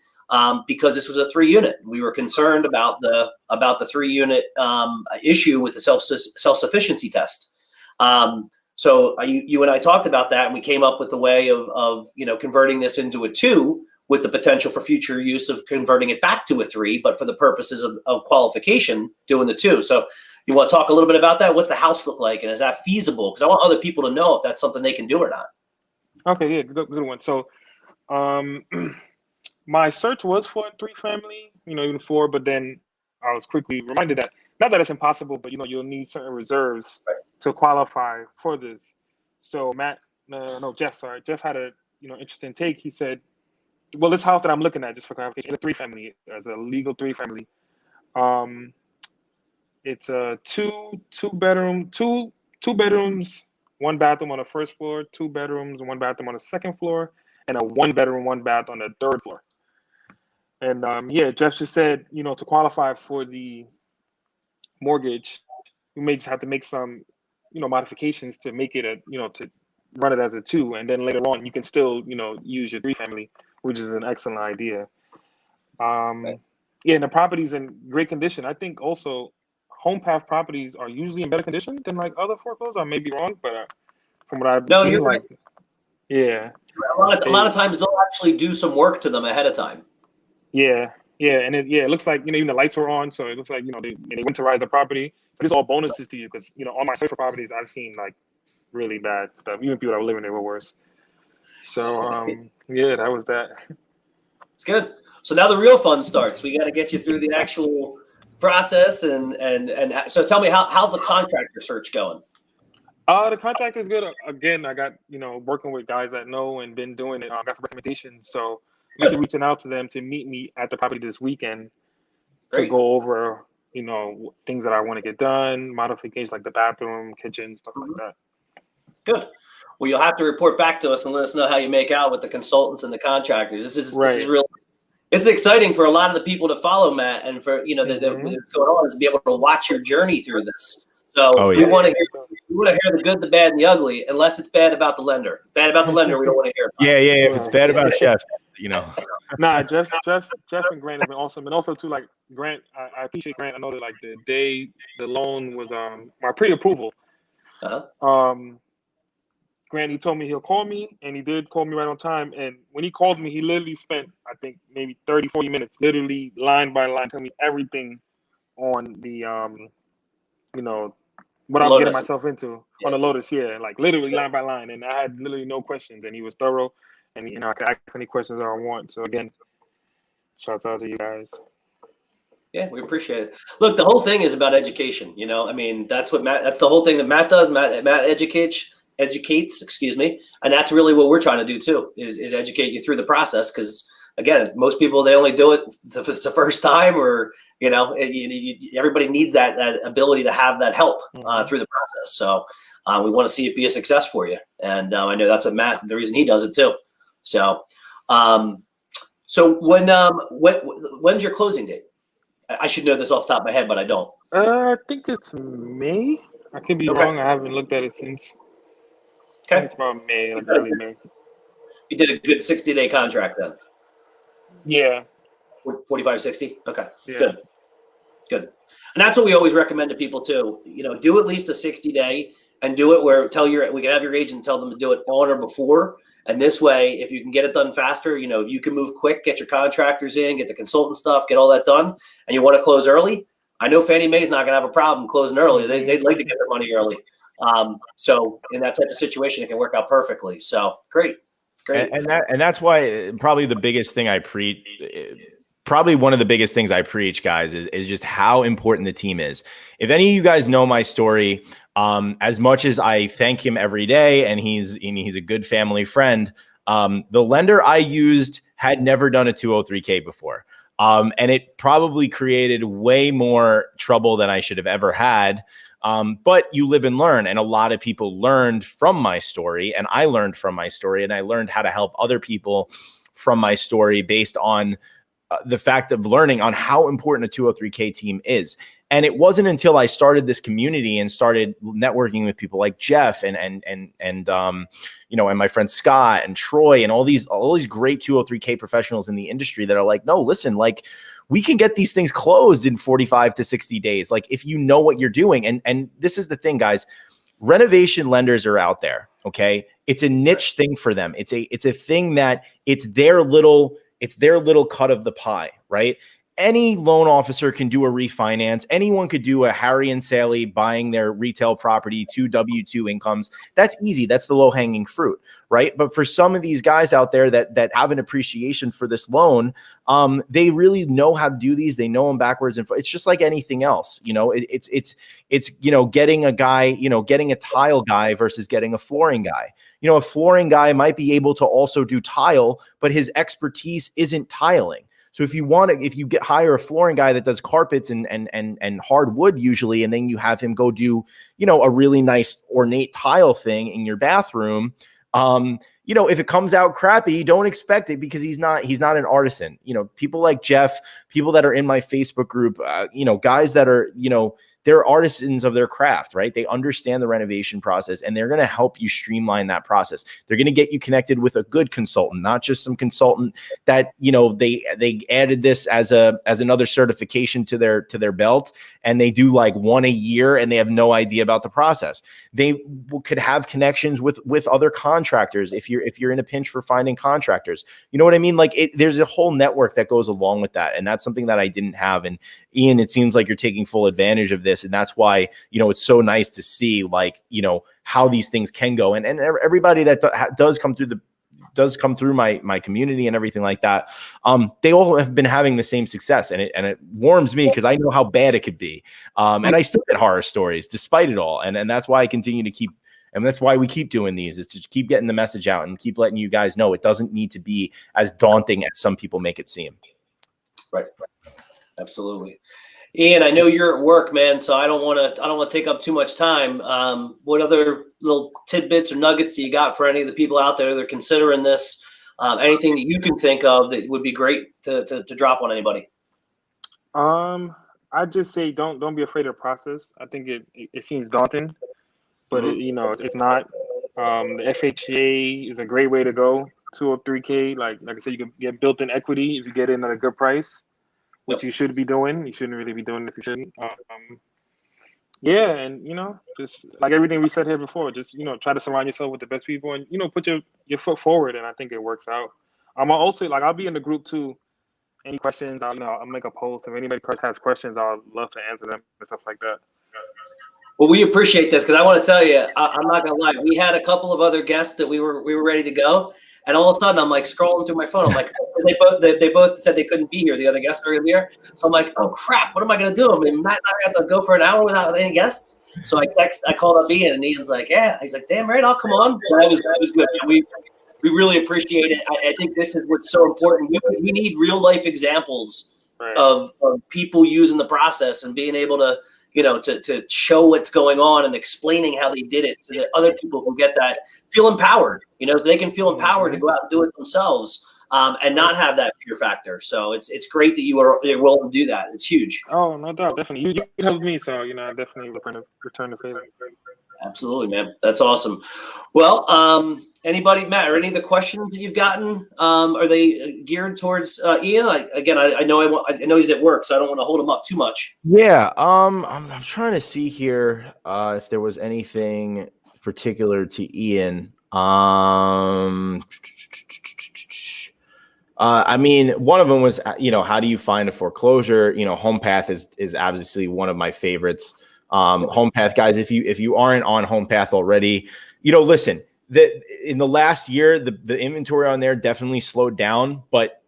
because this was a 3-unit. We were concerned about the 3-unit issue with the self-sufficiency test. So you and I talked about that, and we came up with the way of converting this into a 2 with the potential for future use of converting it back to a 3, but for the purposes of qualification, doing the 2. So you want to talk a little bit about that? What's the house look like, and is that feasible? Because I want other people to know if that's something they can do or not. Okay, yeah, good one. So, my search was for a 3-family, even 4, but then I was quickly reminded that not that it's impossible, but you'll need certain reserves to qualify for this. So Jeff had a interesting take. He said, well, this house that I'm looking at, just for clarification, is a 3-family, as a legal 3-family. It's a two bedrooms, 1 bathroom on the first floor, 2 bedrooms, 1 bathroom on the second floor, and a 1 bedroom, 1 bath on the third floor. And Jeff just said, to qualify for the mortgage, you may just have to make some, modifications to make it to run it as a 2, and then later on you can still, use your 3-family, which is an excellent idea. And the property's in great condition. I think also HomePath properties are usually in better condition than like other foreclosures. I may be wrong, but from what I've seen, you're right. Yeah. A lot of times they'll actually do some work to them ahead of time. Yeah, and it looks like even the lights were on, so it looks like they winterize the property. So these are all bonuses to you because on my search for properties, I've seen like really bad stuff. Even people that were living there were worse. So yeah, that was that. It's good. So now the real fun starts. We got to get you through the actual process, and so tell me how's the contractor search going? The contract is good. Again, I got working with guys that know and been doing it. I got some recommendations, so I'm actually reaching out to them to meet me at the property this weekend to go over things that I want to get done, modifications like the bathroom, kitchen, stuff like that. Good. Well, you'll have to report back to us and let us know how you make out with the consultants and the contractors. This is real. This is exciting for a lot of the people to follow Matt, and for what's going on is to be able to watch your journey through this. So we want to hear the good, the bad, and the ugly, unless it's bad about the lender. Bad about the lender, we don't want to hear about. Yeah. If it's bad about Jeff, Nah, Jeff and Grant have been awesome, and also too, like Grant, I appreciate Grant. I know that like the day the loan was my pre-approval. Grant, he told me he'll call me, and he did call me right on time. And when he called me, he literally spent, I think, maybe 30, 40 minutes, literally line by line, telling me everything on the, what I was getting myself into on the Lotus. Yeah, like literally line by line. And I had literally no questions, and he was thorough. And, I could ask any questions that I want. So, again, shouts out to you guys. Yeah, we appreciate it. Look, the whole thing is about education. I mean, that's the whole thing that Matt does. Matt educates, and that's really what we're trying to do too, is educate you through the process. Because again, most people, they only do it if it's the first time, or everybody needs that ability to have that help through the process. So we want to see it be a success for you, and I know that's what Matt, the reason he does it too. So when's your closing date? I should know this off the top of my head, but I don't. I think it's May. I could be wrong. I haven't looked at it since. Okay. It's about May, like early May. You did a good 60-day contract then? Yeah. 45, 60? Okay, yeah. Good. And that's what we always recommend to people too. Do at least a 60-day, and do it where we can have your agent tell them to do it on or before. And this way, if you can get it done faster, you can move quick, get your contractors in, get the consultant stuff, get all that done, and you want to close early. I know Fannie Mae's not going to have a problem closing early. They'd like to get their money early. So in that type of situation, it can work out perfectly. So great. And that's why probably the biggest thing I preach, probably one of the biggest things I preach, guys, is just how important the team is. If any of you guys know my story, as much as I thank him every day, and he's a good family friend, the lender I used had never done a 203K before. And it probably created way more trouble than I should have ever had. But you live and learn, and a lot of people learned from my story, and I learned from my story, and I learned how to help other people from my story based on the fact of learning on how important a 203K team is. And it wasn't until I started this community and started networking with people like Jeff and my friend Scott and Troy and all these great 203K professionals in the industry that are like, no, listen, like, we can get these things closed in 45 to 60 days. Like, if you know what you're doing. And this is the thing, guys, renovation lenders are out there. Okay. It's a niche thing for them. It's a thing that it's their little cut of the pie, right? Any loan officer can do a refinance. Anyone could do a Harry and Sally buying their retail property, 2 W-2 incomes. That's easy. That's the low hanging fruit, right? But for some of these guys out there that have an appreciation for this loan, they really know how to do these. They know them backwards and forwards. It's just like anything else. It's getting a guy, getting a tile guy versus getting a flooring guy. A flooring guy might be able to also do tile, but his expertise isn't tiling. So if you hire a flooring guy that does carpets and hardwood usually, and then you have him go do, a really nice ornate tile thing in your bathroom, if it comes out crappy, don't expect it, because he's not an artisan. People like Jeff, people that are in my Facebook group, guys that are, they're artisans of their craft, right? They understand the renovation process, and they're going to help you streamline that process. They're going to get you connected with a good consultant, not just some consultant that, they added this as another certification to their belt, and they do like one a year and they have no idea about the process. They could have connections with other contractors. If you're in a pinch for finding contractors. You know what I mean? Like there's a whole network that goes along with that. And that's something that I didn't have. And Ian, it seems like you're taking full advantage of this. And that's why, it's so nice to see like, how these things can go. And everybody that does come through my community and everything like that, they all have been having the same success, and it warms me because I know how bad it could be, and I still get horror stories despite it all, and that's why I continue to keep, and that's why we keep doing these, is to keep getting the message out and keep letting you guys know it doesn't need to be as daunting as some people make it seem. Right. Absolutely. Ian, I know you're at work, man, so I don't want to take up too much time. What other little tidbits or nuggets do you got for any of the people out there that are considering this? Anything that you can think of that would be great to drop on anybody? I just say don't be afraid of the process. I think it seems daunting, but it's not. The FHA is a great way to go. 203K, like I said, you can get built-in equity if you get in at a good price, which you should be doing. You shouldn't really be doing it if you shouldn't. Yeah, and just like everything we said here before, just try to surround yourself with the best people, and put your foot forward, and I think it works out. I'll also I'll be in the group too. Any questions, I'll make a post. If anybody has questions, I'll love to answer them and stuff like that. Well, we appreciate this because I want to tell you, I'm not gonna lie. We had a couple of other guests that we were ready to go, and all of a sudden I'm like scrolling through my phone. I'm like, they both said they couldn't be here. The other guests are gonna be here, so I'm like, oh crap, what am I gonna do? I mean, Matt and I have to go for an hour without any guests. So I called up Ian, and Ian's like, yeah. He's like, damn right, I'll come on. So that was good. We really appreciate it. I think this is what's so important. We need real life examples of people using the process and being able to to show what's going on and explaining how they did it so that other people can get that, feel empowered, so they can feel empowered to go out and do it themselves, and not have that fear factor. So it's great that you're willing to do that. It's huge. Oh, no doubt. Definitely. You helped me. So, I definitely return the favor. Absolutely, man. That's awesome. Well, anybody, Matt, or any of the questions that you've gotten, are they geared towards Ian? I know he's at work, so I don't want to hold him up too much. Yeah. I'm trying to see here if there was anything particular to Ian. I mean, one of them was, how do you find a foreclosure? HomePath is obviously one of my favorites. HomePath, guys, if you aren't on HomePath already, listen, in the last year, the inventory on there definitely slowed down, but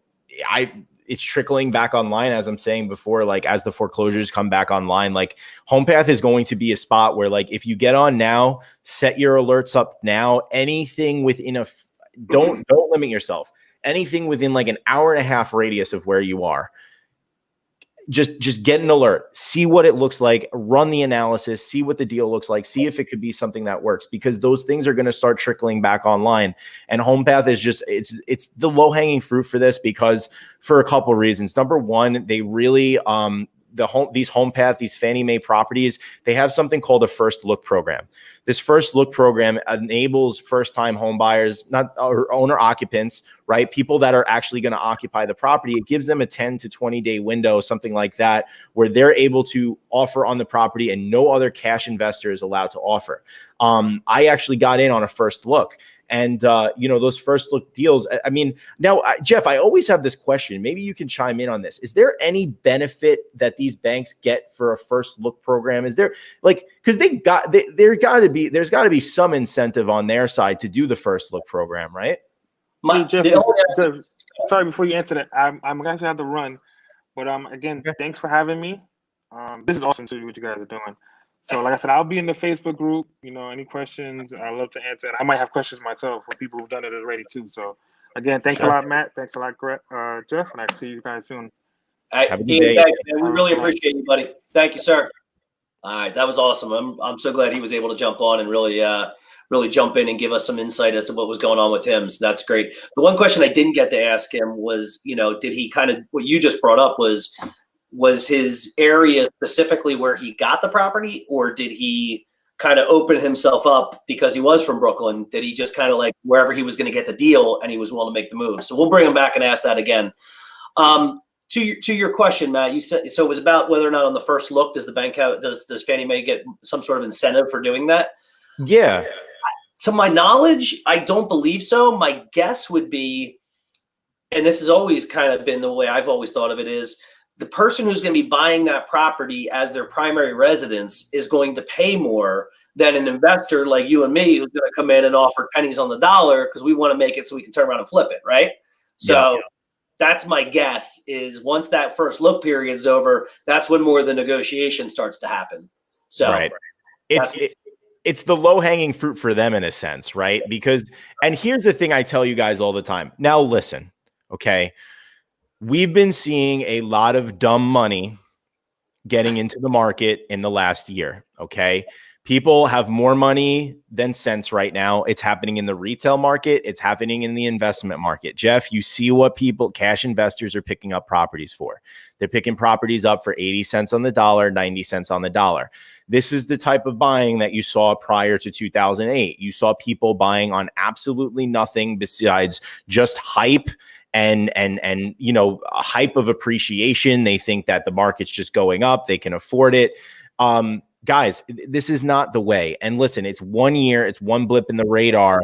it's trickling back online, as I'm saying before, like as the foreclosures come back online, like HomePath is going to be a spot where, like, if you get on now, set your alerts up now, anything within don't limit yourself, anything within like an hour and a half radius of where you are. Just get an alert, see what it looks like, run the analysis, see what the deal looks like, see if it could be something that works, because those things are going to start trickling back online. And HomePath is just, it's the low hanging fruit for this, because for a couple of reasons. Number one, they really, these Fannie Mae properties, they have something called a first look program. This first look program enables first-time home buyers, or owner occupants, right? People that are actually going to occupy the property. It gives them a 10 to 20 day window, something like that, where they're able to offer on the property and no other cash investor is allowed to offer. I actually got in on a first look. And, those first look deals, I mean, now, Jeff, I always have this question. Maybe you can chime in on this. Is there any benefit that these banks get for a first look program? Is there, like, because there's got to be some incentive on their side to do the first look program, right? Jeff, sorry, before you answer that, I'm going to have to run. But again, thanks for having me. This is awesome too, what you guys are doing. So like I said, I'll be in the Facebook group. Any questions, I love to answer. And I might have questions myself for people who've done it already too. So again, thanks a lot, Matt. Thanks a lot, Jeff. And I'll see you guys soon. Have a good day. We really appreciate you, buddy. Thank you, sir. All right, that was awesome. I'm so glad he was able to jump on and really jump in and give us some insight as to what was going on with him. So that's great. The one question I didn't get to ask him was, did he kind of, what you just brought up was his area specifically where he got the property, or did he kind of open himself up because he was from Brooklyn? Did he just kind of like wherever he was going to get the deal and he was willing to make the move? So we'll bring him back and ask that again. To your question, Matt, you said, so it was about whether or not on the first look, does the bank have, does Fannie Mae get some sort of incentive for doing that? Yeah. To my knowledge, I don't believe so. My guess would be, and this has always kind of been the way I've always thought of it, is the person who's going to be buying that property as their primary residence is going to pay more than an investor like you and me, who's going to come in and offer pennies on the dollar because we want to make it so we can turn around and flip it, right? So that's my guess, is once that first look period is over, that's when more of the negotiation starts to happen. So right. It's the low hanging fruit for them in a sense, right? Because, and here's the thing I tell you guys all the time. Now, listen, okay. We've been seeing a lot of dumb money getting into the market in the last year. Okay. People have more money than sense right now. It's happening in the retail market. It's happening in the investment market. Jeff, you see what cash investors are picking up properties for. They're picking properties up for 80 cents on the dollar, 90 cents on the dollar. This is the type of buying that you saw prior to 2008. You saw people buying on absolutely nothing besides just hype and you know, a hype of appreciation. They think that the market's just going up, they can afford it. Guys, this is not the way. And listen, it's 1 year, it's one blip in the radar.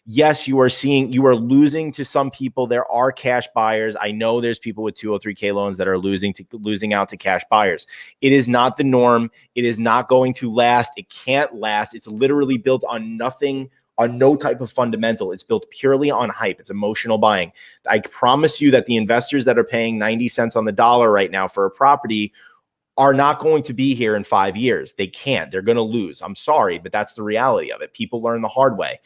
Yes, you are losing to some people. There are cash buyers. I know there's people with 203K loans that are losing out to cash buyers. It is not the norm. It is not going to last. It can't last. It's literally built on nothing, on no type of fundamental. It's built purely on hype. It's emotional buying. I promise you that the investors that are paying 90 cents on the dollar right now for a property are not going to be here in 5 years. They can't. They're going to lose. I'm sorry, but that's the reality of it. People learn the hard way.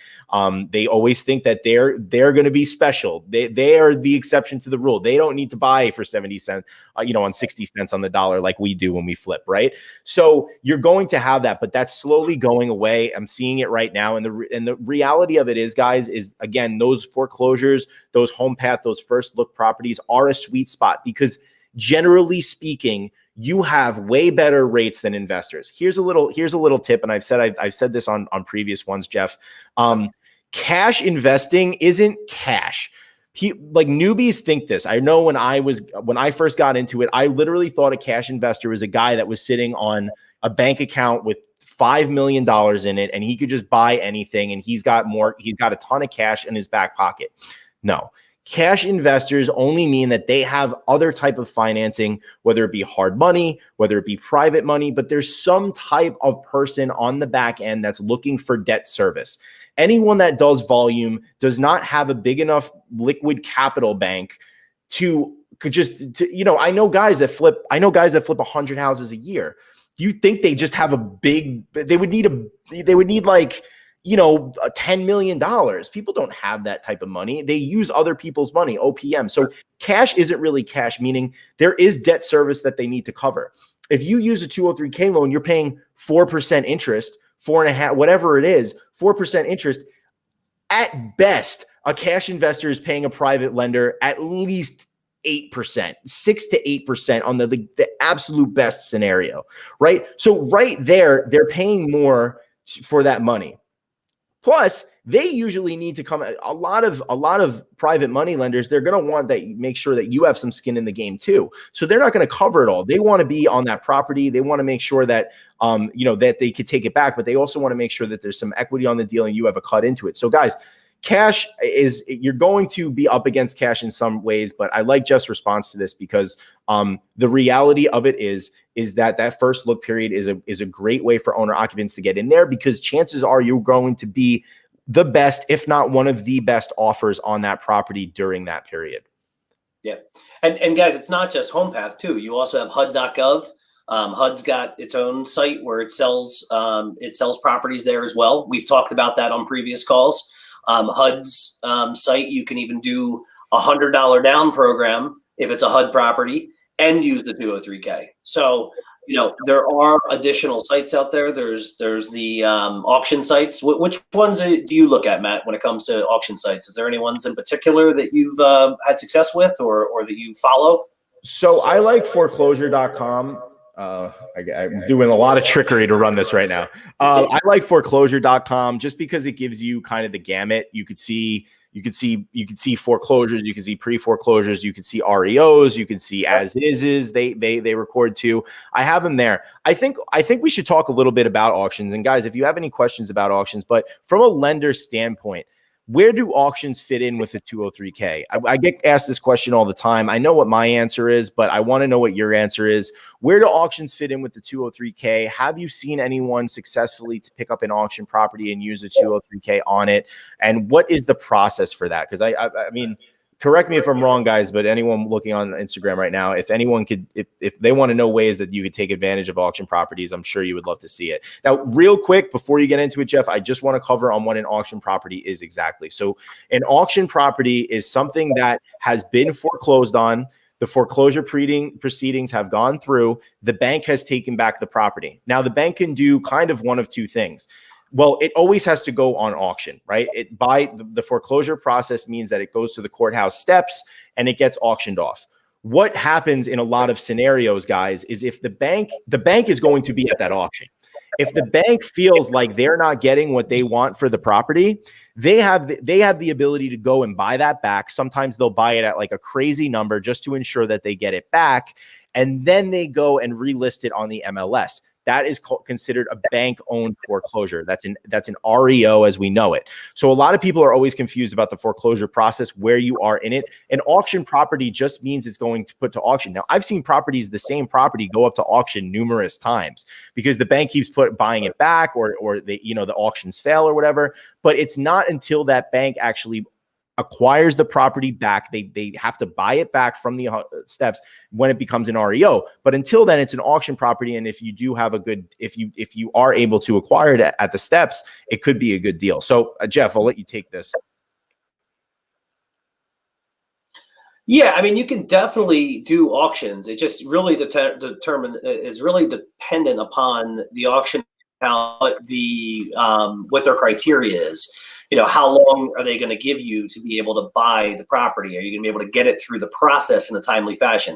They always think that they're going to be special. They are the exception to the rule. They don't need to buy for 70 cents, on 60 cents on the dollar like we do when we flip, right? So you're going to have that, but that's slowly going away. I'm seeing it right now. And the reality of it is, guys, is again, those foreclosures, those home path, those first look properties are a sweet spot because generally speaking, you have way better rates than investors. Here's a little tip, and I've said this on previous ones, Jeff. Cash investing isn't cash. Like newbies think this. I know when I first got into it, I literally thought a cash investor was a guy that was sitting on a bank account with $5 million in it, and he could just buy anything, and he's got a ton of cash in his back pocket. No. Cash investors only mean that they have other type of financing, whether it be hard money, whether it be private money, but there's some type of person on the back end that's looking for debt service. Anyone that does volume does not have a big enough liquid capital bank I know guys that flip 100 houses a year. Do you think they just have they would need like $10 million. People don't have that type of money. They use other people's money, OPM. So cash isn't really cash, meaning there is debt service that they need to cover. If you use a 203K loan, you're paying 4% interest, 4.5%, whatever it is, 4% interest. At best, a cash investor is paying a private lender at least 8%, 6 to 8% on the absolute best scenario, right? So right there, they're paying more for that money. Plus, they usually need to come. A lot of private money lenders, they're going to want that. Make sure that you have some skin in the game too. So they're not going to cover it all. They want to be on that property. They want to make sure that that they could take it back, but they also want to make sure that there's some equity on the deal and you have a cut into it. So guys, you're going to be up against cash in some ways, but I like Jeff's response to this because the reality of it is that first look period is a great way for owner occupants to get in there because chances are you're going to be the best, if not one of the best offers on that property during that period. Yeah. And guys, it's not just HomePath too. You also have HUD.gov. HUD's got its own site where it sells properties there as well. We've talked about that on previous calls. HUD's site, you can even do a $100 down program if it's a HUD property and use the 203K. So, there are additional sites out there. There's the auction sites. Which ones do you look at, Matt, when it comes to auction sites? Is there any ones in particular that you've had success with or that you follow? So I like foreclosure.com. I'm doing a lot of trickery to run this right now. I like foreclosure.com just because it gives you kind of the gamut. You could see, You could see foreclosures, you can see pre-foreclosures, you can see REOs, you can see as is. They record too. I have them there. I think we should talk a little bit about auctions. And guys, if you have any questions about auctions, but from a lender standpoint, where do auctions fit in with the 203K? I get asked this question all the time. I know what my answer is, but I want to know what your answer is. Where do auctions fit in with the 203K? Have you seen anyone successfully to pick up an auction property and use the 203K on it? And what is the process for that? Because I mean, correct me if I'm wrong, guys, but anyone looking on Instagram right now, if anyone could, if they want to know ways that you could take advantage of auction properties, I'm sure you would love to see it. Now, real quick, before you get into it, Jeff, I just want to cover on what an auction property is exactly. So an auction property is something that has been foreclosed on. The foreclosure proceedings have gone through. The bank has taken back the property. Now, the bank can do kind of one of two things. Well, it always has to go on auction, right? By the foreclosure process means that it goes to the courthouse steps and it gets auctioned off. What happens in a lot of scenarios, guys, is if the bank is going to be at that auction. If the bank feels like they're not getting what they want for the property, they have the ability to go and buy that back. Sometimes they'll buy it at like a crazy number just to ensure that they get it back. And then they go and relist it on the MLS. That is considered a bank-owned foreclosure. That's an REO as we know it. So a lot of people are always confused about the foreclosure process, where you are in it. An auction property just means it's going to put to auction. Now, I've seen properties, the same property, go up to auction numerous times because the bank keeps buying it back, or the auctions fail or whatever. But it's not until that bank actually acquires the property back. They have to buy it back from the steps when it becomes an REO. But until then, it's an auction property. And if you do have if you are able to acquire it at the steps, it could be a good deal. So Jeff, I'll let you take this. Yeah, I mean, you can definitely do auctions. It just really is really dependent upon the auction, what their criteria is. How long are they going to give you to be able to buy the property? Are you going to be able to get it through the process in a timely fashion?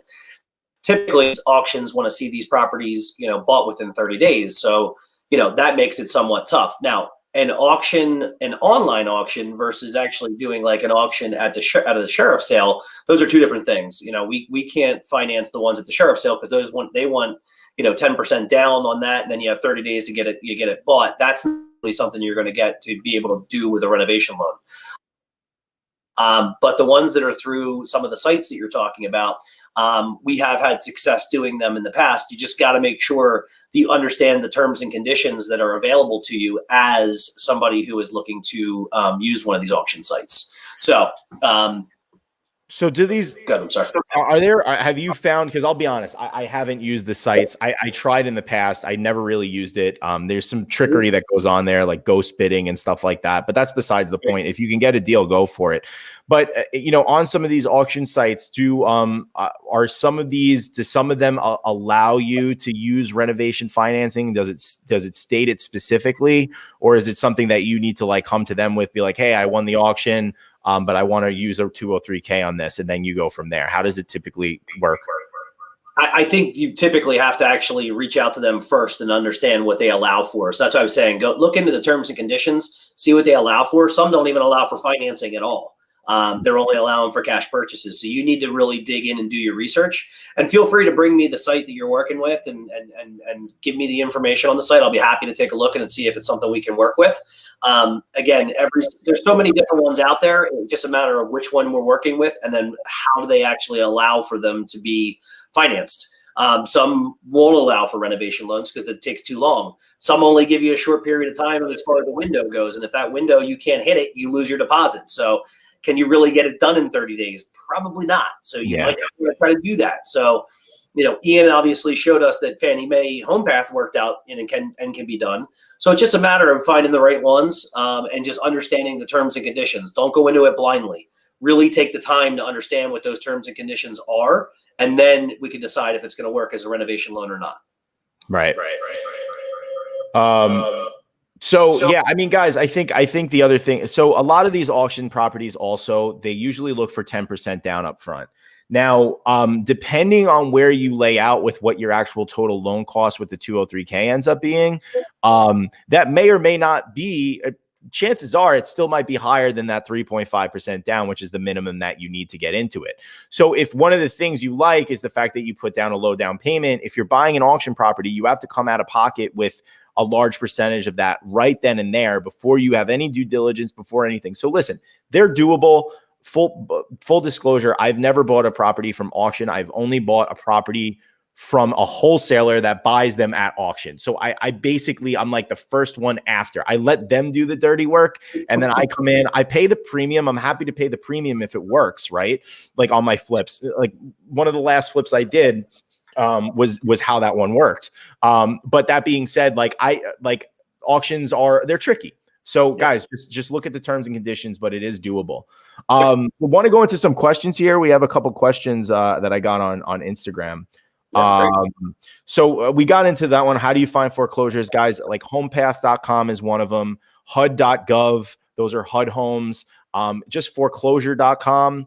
Typically, auctions want to see these properties, bought within 30 days. So, that makes it somewhat tough. Now, an online auction versus actually doing like an auction at the sheriff's sale, those are two different things. We can't finance the ones at the sheriff's sale because they want 10% down on that, and then you have 30 days to get it bought. That's something you're going to get to be able to do with a renovation loan. But the ones that are through some of the sites that you're talking about, we have had success doing them in the past. You just got to make sure that you understand the terms and conditions that are available to you as somebody who is looking to use one of these auction sites. So do these, good, I'm sorry. Have you found, because I'll be honest, I haven't used the sites. I tried in the past. I never really used it. There's some trickery that goes on there, like ghost bidding and stuff like that. But that's besides the point. If you can get a deal, go for it. But, on some of these auction sites, do some of them allow you to use renovation financing? Does it state it specifically? Or is it something that you need to like come to them with, be like, hey, I won the auction, but I want to use a 203K on this, and then you go from there? How does it typically work? I think you typically have to actually reach out to them first and understand what they allow for. So that's what I was saying. Go look into the terms and conditions, see what they allow for. Some don't even allow for financing at all. They're only allowing for cash purchases. So you need to really dig in and do your research, and feel free to bring me the site that you're working with and give me the information on the site. I'll be happy to take a look and see if it's something we can work with. Again, there's so many different ones out there. It's just a matter of which one we're working with, and then how do they actually allow for them to be financed. Some won't allow for renovation loans because it takes too long. Some only give you a short period of time as far as the window goes. And if that window, you can't hit it, you lose your deposit. So can you really get it done in 30 days? Probably not. So you might have to try to do that. So, Ian obviously showed us that Fannie Mae HomePath worked out and can be done. So it's just a matter of finding the right ones and just understanding the terms and conditions. Don't go into it blindly. Really take the time to understand what those terms and conditions are, and then we can decide if it's going to work as a renovation loan or not. Right. So yeah, I mean, guys, I think the other thing, so a lot of these auction properties also, they usually look for 10% down up front. Now, depending on where you lay out with what your actual total loan cost with the 203K ends up being, that may or may not be chances are it still might be higher than that 3.5% down, which is the minimum that you need to get into it. So if one of the things you like is the fact that you put down a low down payment, if you're buying an auction property, you have to come out of pocket with a large percentage of that right then and there before you have any due diligence, before anything. So listen, they're doable. Full disclosure, I've never bought a property from auction. I've only bought a property from a wholesaler that buys them at auction. So I'm like the first one after. I let them do the dirty work, and then I come in, I pay the premium. I'm happy to pay the premium if it works, right? Like on my flips, like one of the last flips I did was how that one worked. But that being said, like auctions they're tricky. So guys, just look at the terms and conditions, but it is doable. We want to go into some questions here. We have a couple questions that I got on Instagram. So we got into that one. How do you find foreclosures, guys? Like homepath.com is one of them. HUD.gov. Those are HUD homes. Just foreclosure.com.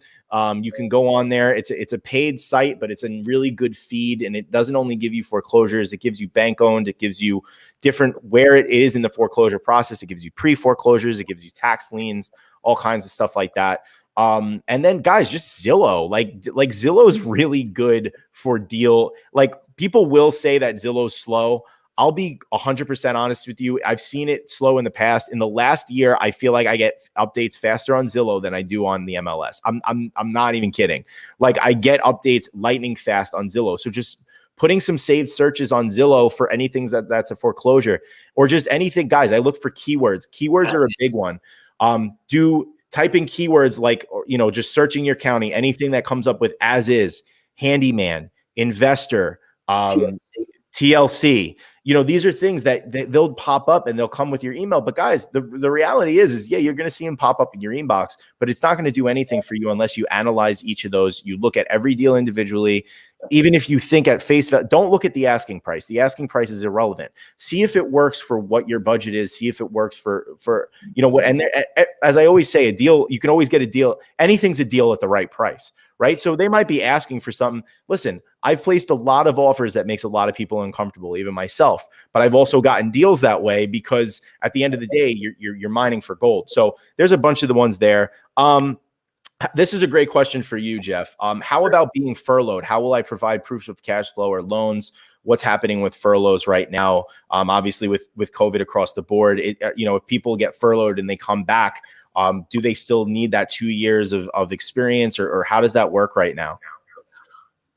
You can go on there. It's a paid site, but it's a really good feed. And it doesn't only give you foreclosures. It gives you bank owned. It gives you different where it is in the foreclosure process. It gives you pre-foreclosures. It gives you tax liens, all kinds of stuff like that. And then guys, just Zillow, like Zillow is really good for deal. Like people will say that Zillow's slow. I'll be 100% honest with you. I've seen it slow in the past. In the last year, I feel like I get updates faster on Zillow than I do on the MLS. I'm not even kidding. Like I get updates lightning fast on Zillow. So just putting some saved searches on Zillow for anything that's a foreclosure or just anything, guys. I look for keywords. Keywords are a big one. Type in keywords like, just searching your county, anything that comes up with as is, handyman, investor, TLC. These are things that they'll pop up and they'll come with your email. But guys, the reality is you're going to see them pop up in your inbox, but it's not going to do anything for you unless you analyze each of those. You look at every deal individually. Even if you think at face value, don't look at the asking price. The asking price is irrelevant. See if it works for what your budget is. See if it works for what. And as I always say, a deal, you can always get a deal. Anything's a deal at the right price, right? So they might be asking for something. Listen, I've placed a lot of offers that makes a lot of people uncomfortable, even myself. But I've also gotten deals that way because at the end of the day, you're mining for gold. So there's a bunch of the ones there. This is a great question for you, Jeff. How about being furloughed? How will I provide proofs of cash flow or loans? What's happening with furloughs right now? Obviously, with COVID across the board, if people get furloughed and they come back, do they still need that 2 years of experience, or how does that work right now?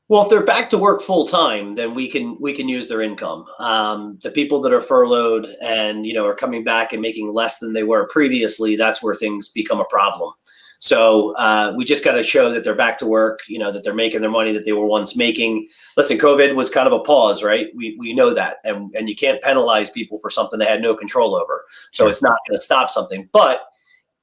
Well, if they're back to work full time, then we can use their income. The people that are furloughed and are coming back and making less than they were previously, that's where things become a problem. So we just got to show that they're back to work, that they're making their money that they were once making. Listen, COVID was kind of a pause, right? We know that, and you can't penalize people for something they had no control over. So It's not going to stop something. But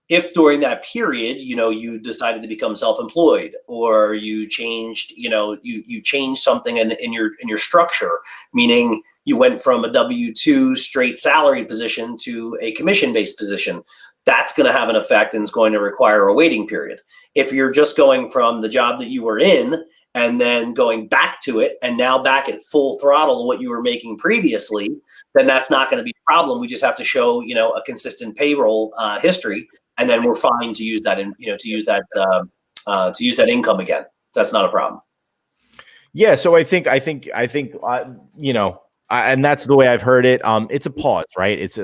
if during that period, you decided to become self-employed, or you changed, you changed something in your structure, meaning you went from a W-2 straight salary position to a commission-based position, that's going to have an effect and is going to require a waiting period. If you're just going from the job that you were in and then going back to it and now back at full throttle what you were making previously, then that's not going to be a problem. We just have to show, a consistent payroll history, and then we're fine to use that to use that income again. That's not a problem. Yeah. So I think, and that's the way I've heard it. It's a pause, right? It's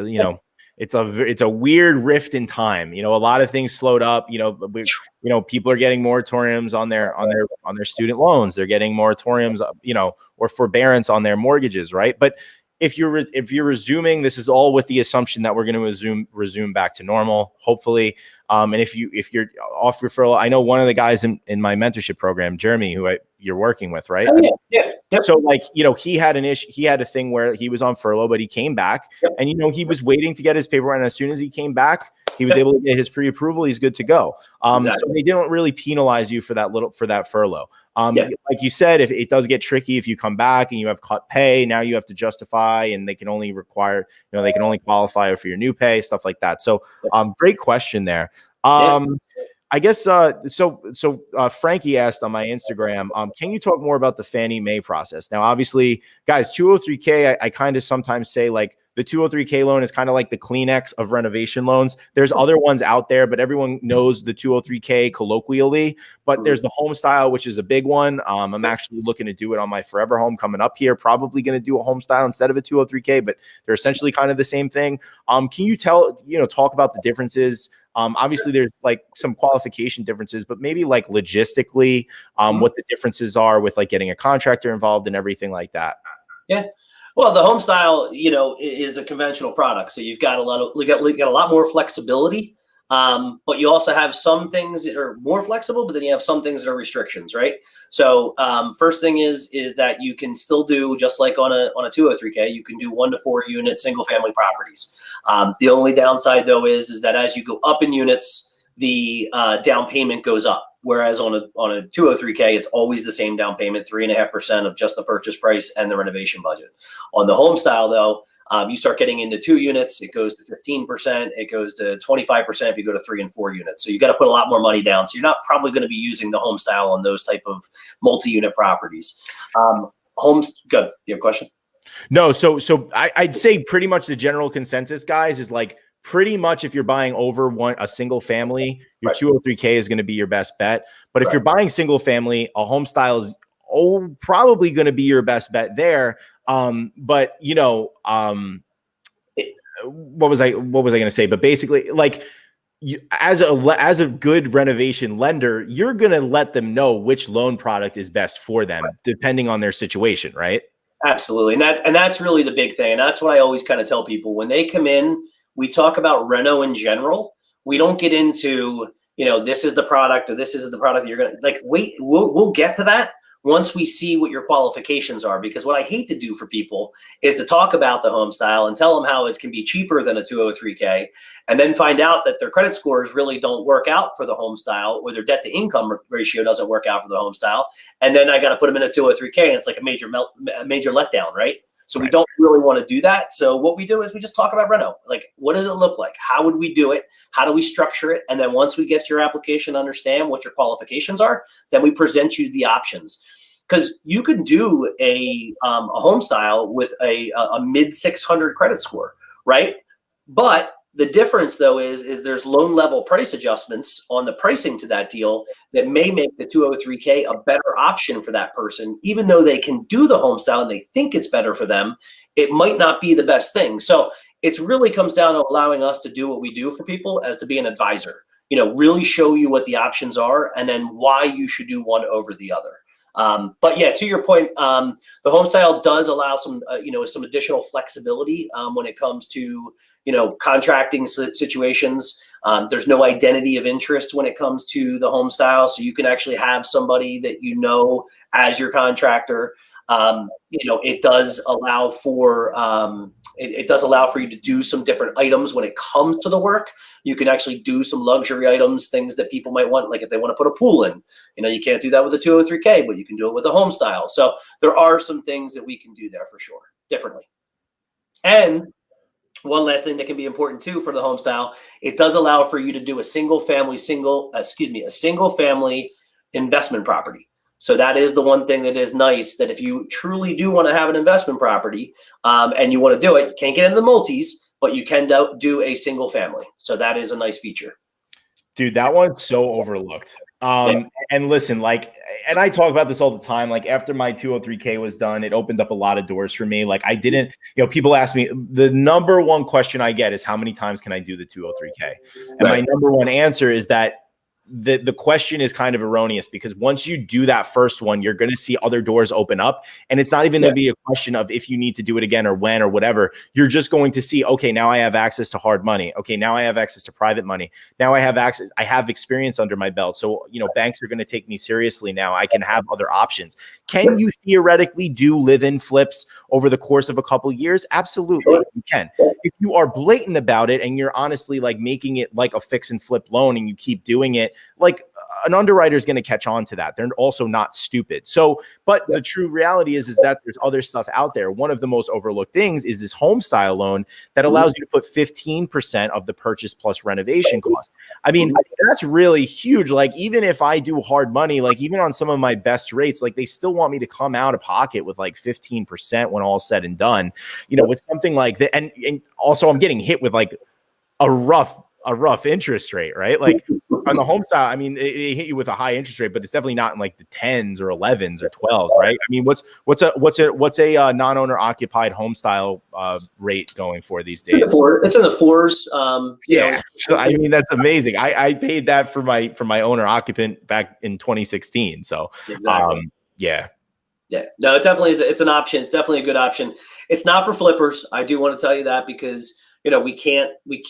a weird rift in time. A lot of things slowed up. People are getting moratoriums on their student loans. They're getting moratoriums, or forbearance on their mortgages, right? But if you're resuming, this is all with the assumption that we're going to resume back to normal, hopefully. And if you're off referral, I know one of the guys in my mentorship program, Jeremy, who you're working with, right? Oh, yeah. Yep. So he had an issue. He had a thing where he was on furlough, but he came back, and he was waiting to get his paperwork. And as soon as he came back, he was able to get his pre-approval. He's good to go. Exactly. So they didn't really penalize you for that furlough. Like you said, if it does get tricky, if you come back and you have cut pay, now you have to justify, and they can only require, they can only qualify for your new pay, stuff like that. So, great question there. I guess, Frankie asked on my Instagram, can you talk more about the Fannie Mae process? Now, obviously, guys, 203K, I kind of sometimes say, like, the 203K loan is kind of like the Kleenex of renovation loans. There's other ones out there, but everyone knows the 203K colloquially. But there's the home style, which is a big one. I'm actually looking to do it on my forever home coming up here. Probably going to do a home style instead of a 203K, but they're essentially kind of the same thing. Can you talk about the differences? Obviously there's like some qualification differences, but maybe like logistically, what the differences are with like getting a contractor involved and everything like that. Yeah. Well, the home style, is a conventional product. So you've got a lot more flexibility. But you also have some things that are more flexible, but then you have some things that are restrictions, right? So first thing is that you can still do, just like on a 203K, you can do 1 to 4 unit single family properties. The only downside though is that as you go up in units, the down payment goes up. Whereas on a 203K, it's always the same down payment, 3.5% of just the purchase price and the renovation budget. On the home style though, you start getting into 2 units, it goes to 15%, it goes to 25% if you go to 3 and 4 units. So you got to put a lot more money down. So you're not probably going to be using the home style on those type of multi-unit properties. Homes, good. You have a question? No, so I'd say pretty much the general consensus, guys, is like pretty much if you're buying over a single family, your 203K is going to be your best bet. But if you're buying single family, a home style is probably going to be your best bet there. But what was I going to say? But basically, like as a good renovation lender, you're going to let them know which loan product is best for them, depending on their situation, right? Absolutely. And that's really the big thing. And that's what I always kind of tell people when they come in. We talk about reno in general. We don't get into, this is the product or this is the product you're going to like, wait, we'll get to that once we see what your qualifications are. Because what I hate to do for people is to talk about the home style and tell them how it can be cheaper than a 203K and then find out that their credit scores really don't work out for the home style or their debt to income ratio doesn't work out for the home style. And then I got to put them in a 203K and it's like a major letdown, right? So we don't really want to do that. So what we do is we just talk about reno. Like, what does it look like? How would we do it? How do we structure it? And then once we get your application, understand what your qualifications are, then we present you the options. Because you could do a home style with a mid 600 credit score, right? But the difference though is there's loan level price adjustments on the pricing to that deal that may make the 203K a better option for that person. Even though they can do the home style and they think it's better for them, it might not be the best thing. So it's really comes down to allowing us to do what we do for people as to be an advisor, really show you what the options are and then why you should do one over the other. But yeah, to your point, the home style does allow some additional flexibility when it comes to, contracting situations. There's no identity of interest when it comes to the home style. So you can actually have somebody that as your contractor. It does allow for you to do some different items when it comes to the work. You can actually do some luxury items, things that people might want, like if they want to put a pool in, you can't do that with a 203K, but you can do it with a home style. So there are some things that we can do there for sure, differently. And one last thing that can be important too for the home style, it does allow for you to do a single family investment property. So that is the one thing that is nice, that if you truly do want to have an investment property and you want to do it, you can't get into the multis, but you can do a single family. So that is a nice feature. Dude, that one's so overlooked. And listen, and I talk about this all the time, like after my 203K was done, it opened up a lot of doors for me. Like I didn't, people ask me, the number one question I get is how many times can I do the 203K? And my number one answer is that the question is kind of erroneous, because once you do that first one, you're going to see other doors open up, and it's not even going to be a question of if you need to do it again or when or whatever. You're just going to see, okay, now I have access to hard money. Okay, now I have access to private money. Now I have experience under my belt. So, banks are going to take me seriously now. I can have other options. Can you theoretically do live-in flips over the course of a couple of years? Absolutely, you can. If you are blatant about it and you're honestly like making it like a fix and flip loan and you keep doing it, like an underwriter is going to catch on to that. They're also not stupid. So, but the true reality is that there's other stuff out there. One of the most overlooked things is this home style loan that allows you to put 15% of the purchase plus renovation cost. I mean, that's really huge. Like, even if I do hard money, like even on some of my best rates, like they still want me to come out of pocket with like 15% when all said and done, you know, with something like that. And also I'm getting hit with like a rough interest rate, right? Like on the home style, I mean, it hit you with a high interest rate, but it's definitely not in like the 10s or 11s or 12s, right? I mean, what's a non-owner occupied home style rate going for these days? It's in the fours. Yeah, I mean, that's amazing. I paid that for my owner occupant back in 2016. So exactly. Yeah, no, it definitely is. It's an option. It's definitely a good option. It's not for flippers. I do want to tell you that, because we can't, me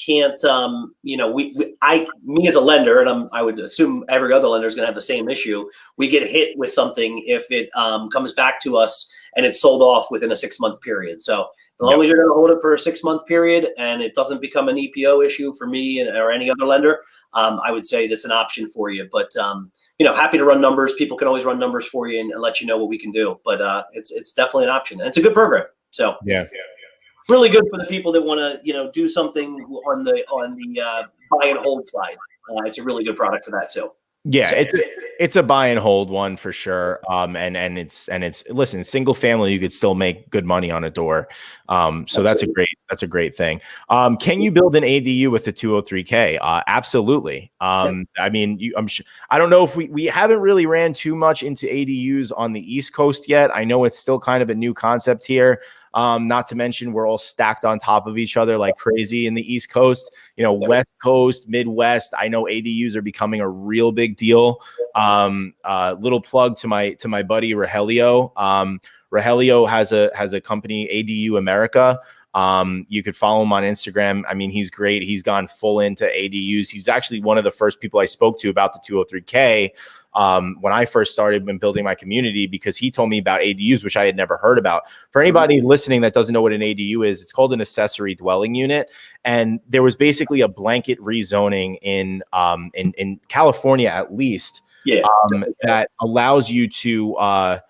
as a lender, and I would assume every other lender is going to have the same issue. We get hit with something if it comes back to us and it's sold off within a 6-month period. So as long as you're going to hold it for a 6-month period and it doesn't become an EPO issue for me or any other lender, I would say that's an option for you. But happy to run numbers. People can always run numbers for you and let you know what we can do. But it's definitely an option, and it's a good program. So yeah. Really good for the people that want to, do something on the buy and hold side. It's a really good product for that too. Yeah, So, it's a buy and hold one for sure. And it's listen, single family, you could still make good money on a door. So that's a great thing. Can you build an ADU with the 203K? Absolutely. I mean, I don't know if we haven't really ran too much into ADUs on the East Coast yet. I know it's still kind of a new concept here. Not to mention we're all stacked on top of each other like crazy in the East Coast, West Coast, Midwest. I know ADUs are becoming a real big deal. Little plug to my buddy Rogelio. Rogelio has a company, ADU America. You could follow him on Instagram. I mean, he's great. He's gone full into ADUs. He's actually one of the first people I spoke to about the 203K when I first started when building my community, because he told me about ADUs, which I had never heard about. For anybody listening that doesn't know what an ADU is, it's called an accessory dwelling unit. And there was basically a blanket rezoning in California, at least, that allows you to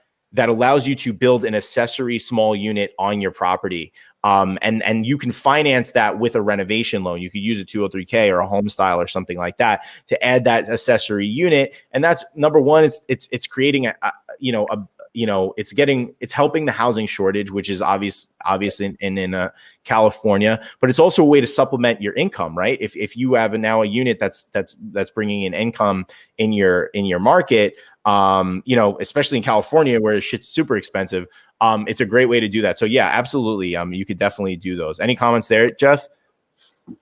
build an accessory small unit on your property. And you can finance that with a renovation loan. You could use a 203K or a home style or something like that to add that accessory unit. And that's number one. It's creating it's helping the housing shortage, which is obvious in California, but it's also a way to supplement your income, right? If you have now a unit that's bringing in income in your market, especially in California where shit's super expensive, it's a great way to do that. So yeah, absolutely. You could definitely do those. Any comments there, Jeff?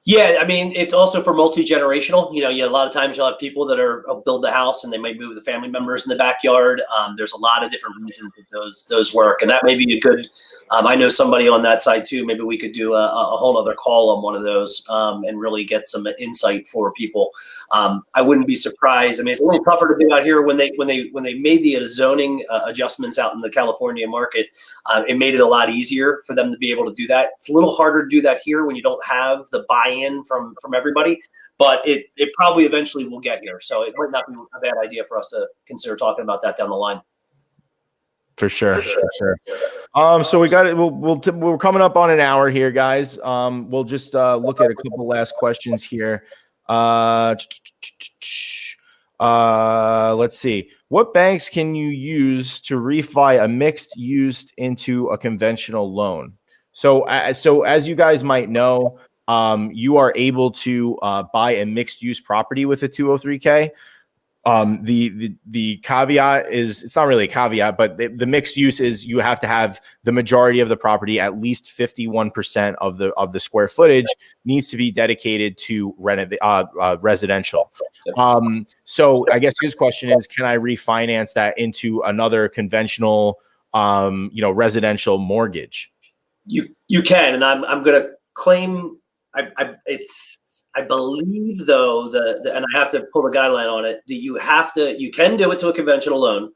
Yeah, I mean, it's also for multi-generational. A lot of times you'll have people that build the house and they might move the family members in the backyard. There's a lot of different reasons that those work, and that may be a good. I know somebody on that side too. Maybe we could do a whole other call on one of those and really get some insight for people. I wouldn't be surprised. I mean, it's a little tougher to do out here when they made the zoning adjustments out in the California market. It made it a lot easier for them to be able to do that. It's a little harder to do that here when you don't have the buy-in from everybody, but it probably eventually will get here. So it might not be a bad idea for us to consider talking about that down the line. For sure. So we got it. We're coming up on an hour here, guys. We'll just look at a couple last questions here. Let's see. What banks can you use to refi a mixed use into a conventional loan? So as you guys might know, you are able to buy a mixed use property with a 203K. The caveat is, it's not really a caveat, but the mixed use is you have to have the majority of the property, at least 51% of the square footage needs to be dedicated to residential. So I guess his question is, can I refinance that into another conventional, residential mortgage? You can, and I'm going to claim I believe though and I have to pull the guideline on it, that you can do it to a conventional loan,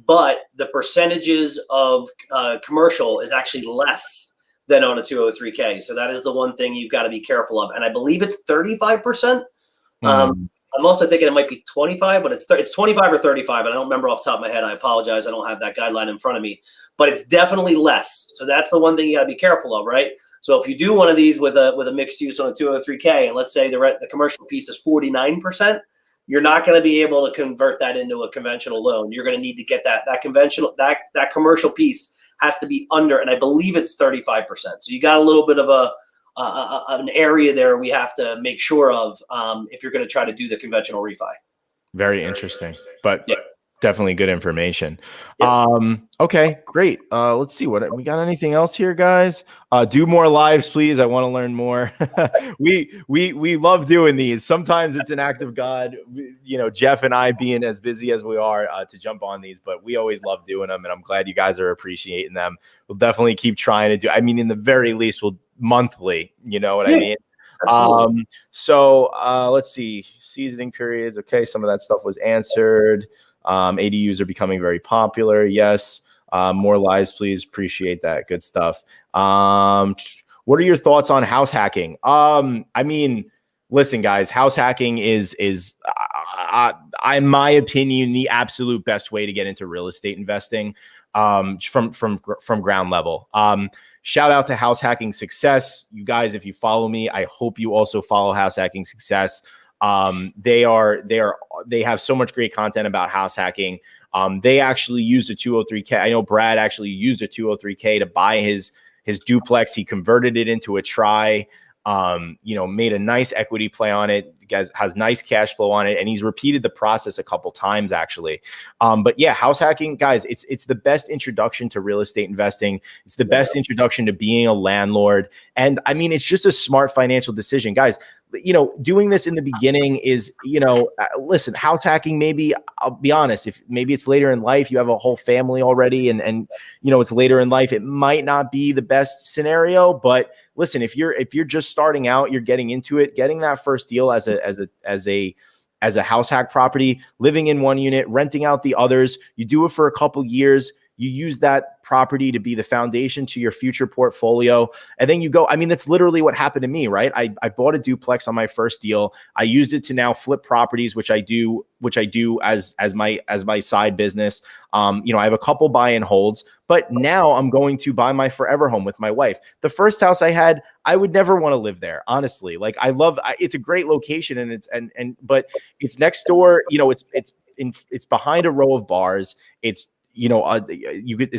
but the percentages of commercial is actually less than on a 203K. So that is the one thing you've got to be careful of, and I believe it's 35%. I'm also thinking it might be 25, but it's 25 or 35, and I don't remember off the top of my head. I apologize. I don't have that guideline in front of me, but it's definitely less. So that's the one thing you got to be careful of, right? So if you do one of these with a mixed use on a 203K, and let's say the commercial piece is 49%, you're not going to be able to convert that into a conventional loan. You're going to need to get that commercial piece has to be under, and I believe it's 35%. So you got a little bit of an area there we have to make sure of if you're going to try to do the conventional refi. Very interesting, but yeah. Definitely good information. Yeah. Okay, great. Let's see what we got. Anything else here, guys? Do more lives, please. I want to learn more. we love doing these. Sometimes it's an act of God, Jeff and I being as busy as we are to jump on these, but we always love doing them, and I'm glad you guys are appreciating them. We'll definitely keep trying to do. I mean, in the very least, we'll monthly. You know what I mean? Absolutely. So let's see. Seasoning periods. Okay, some of that stuff was answered. ADUs are becoming very popular. Yes. More lives, please. Appreciate that. Good stuff. What are your thoughts on house hacking? I mean, listen, guys, house hacking is in my opinion, the absolute best way to get into real estate investing from ground level. Shout out to House Hacking Success. You guys, if you follow me, I hope you also follow House Hacking Success. They have so much great content about house hacking. They actually used a 203K. I know Brad actually used a 203K to buy his duplex. He converted it into a tri, made a nice equity play on it. Has nice cash flow on it, and he's repeated the process a couple times actually. But yeah, house hacking, guys, it's the best introduction to real estate investing. It's the best introduction to being a landlord, and I mean, it's just a smart financial decision, guys. Doing this in the beginning is, listen, house hacking, maybe I'll be honest, if maybe it's later in life, you have a whole family already and it's later in life, it might not be the best scenario, but listen, if you're just starting out, you're getting into it, getting that first deal as a house hack property, living in one unit, renting out the others, you do it for a couple years, you use that property to be the foundation to your future portfolio. And then you go, I mean, that's literally what happened to me, right? I bought a duplex on my first deal. I used it to now flip properties, which I do as my side business. I have a couple buy and holds, but now I'm going to buy my forever home with my wife. The first house I had, I would never want to live there. Honestly, like it's a great location but it's next door, it's behind a row of bars. It's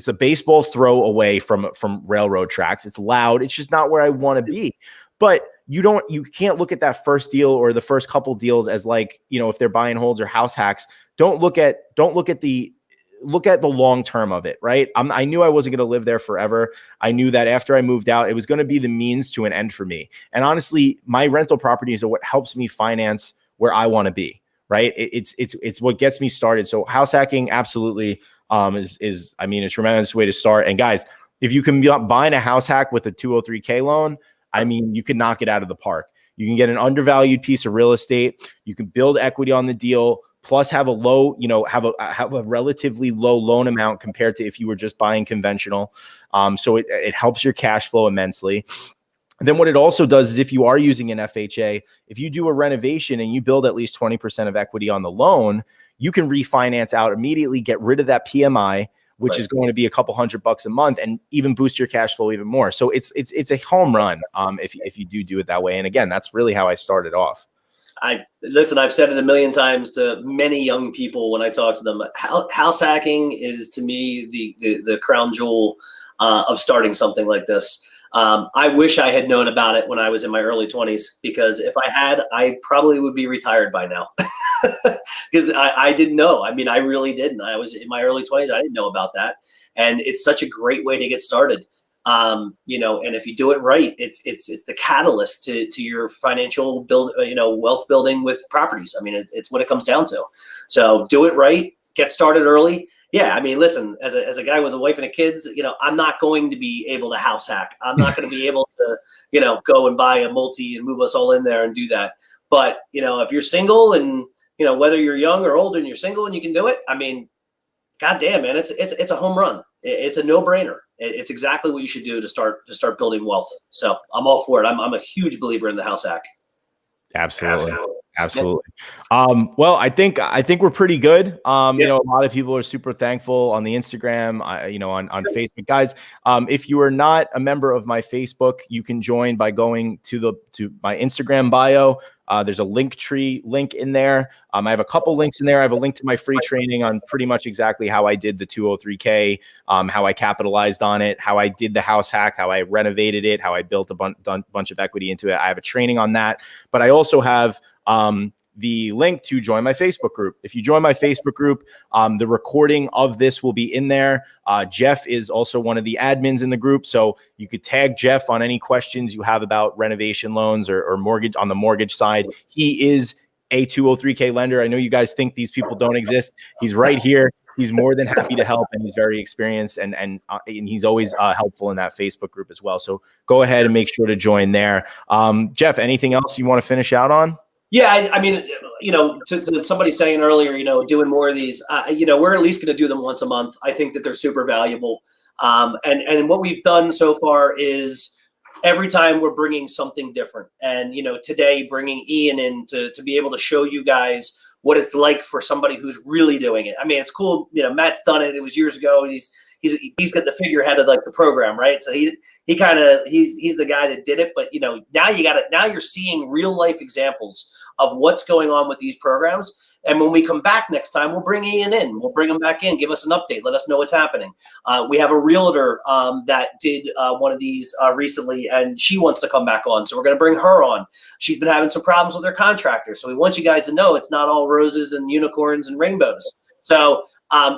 a baseball throw away from railroad tracks. It's loud. It's just not where I want to be. But you can't look at that first deal or the first couple deals as like, if they're buy and holds or house hacks. Look at the long term of it, right? I knew I wasn't going to live there forever. I knew that after I moved out, it was going to be the means to an end for me. And honestly, my rental properties are what helps me finance where I want to be, right? It's what gets me started. So house hacking, absolutely. Is a tremendous way to start. And guys, if you can be buying a house hack with a 203K loan, I mean, you can knock it out of the park. You can get an undervalued piece of real estate. You can build equity on the deal, plus have a low, have a relatively low loan amount compared to if you were just buying conventional. So it helps your cash flow immensely. And then what it also does is if you are using an FHA, if you do a renovation and you build at least 20% of equity on the loan, you can refinance out immediately, get rid of that PMI, which is going to be a couple $100 a month, and even boost your cash flow even more. So it's a home run if you do it that way. And again, that's really how I started off. I've said it a million times to many young people when I talk to them. House hacking is to me the crown jewel of starting something like this. I wish I had known about it when I was in my early 20s, because if I had, I probably would be retired by now. Because I didn't know. I mean, I really didn't. I was in my early 20s. I didn't know about that. And it's such a great way to get started. And if you do it right, it's the catalyst to your financial wealth building with properties. I mean, it's what it comes down to. So do it right, get started early. Yeah. I mean, listen, as a guy with a wife and a kids, I'm not going to be able to house hack. I'm not going to be able to, go and buy a multi and move us all in there and do that. But, if you're single and, whether you're young or old and you're single and you can do it, I mean, goddamn, man, it's a home run. It's a no-brainer. It's exactly what you should do to start building wealth. So I'm all for it. I'm a huge believer in the house hack. Absolutely. Absolutely. Well, I think we're pretty good. You know, a lot of people are super thankful on the Instagram, you know, on Facebook. Guys, if you are not a member of my Facebook, you can join by going to my Instagram bio. There's a Linktree link in there. I have a couple links in there. I have a link to my free training on pretty much exactly how I did the 203K, how I capitalized on it, how I did the house hack, how I renovated it, how I built a bunch of equity into it. I have a training on that, but I also have the link to join my Facebook group. If you join my Facebook group, the recording of this will be in there. Jeff is also one of the admins in the group, so you could tag Jeff on any questions you have about renovation loans or mortgage on the mortgage side. He is a 203K lender. I know you guys think these people don't exist. He's right here. He's more than happy to help, and he's very experienced, and he's always helpful in that Facebook group as well. So go ahead and make sure to join there. Jeff, anything else you want to finish out on? Yeah, I mean, you know, to somebody saying earlier, you know, doing more of these, you know, we're at least going to do them once a month. I think that they're super valuable. And what we've done so far is every time we're bringing something different. And, you know, today bringing Ian in to be able to show you guys what it's like for somebody who's really doing it. I mean, it's cool. You know, Matt's done it. It was years ago, and he's got the figurehead of like the program, right? So he's the guy that did it. But you know, now you're seeing real life examples of what's going on with these programs. And when we come back next time, we'll bring Ian in. We'll bring him back in, give us an update, let us know what's happening. We have a realtor that did one of these recently, and she wants to come back on. So we're going to bring her on. She's been having some problems with her contractor. So we want you guys to know it's not all roses and unicorns and rainbows. So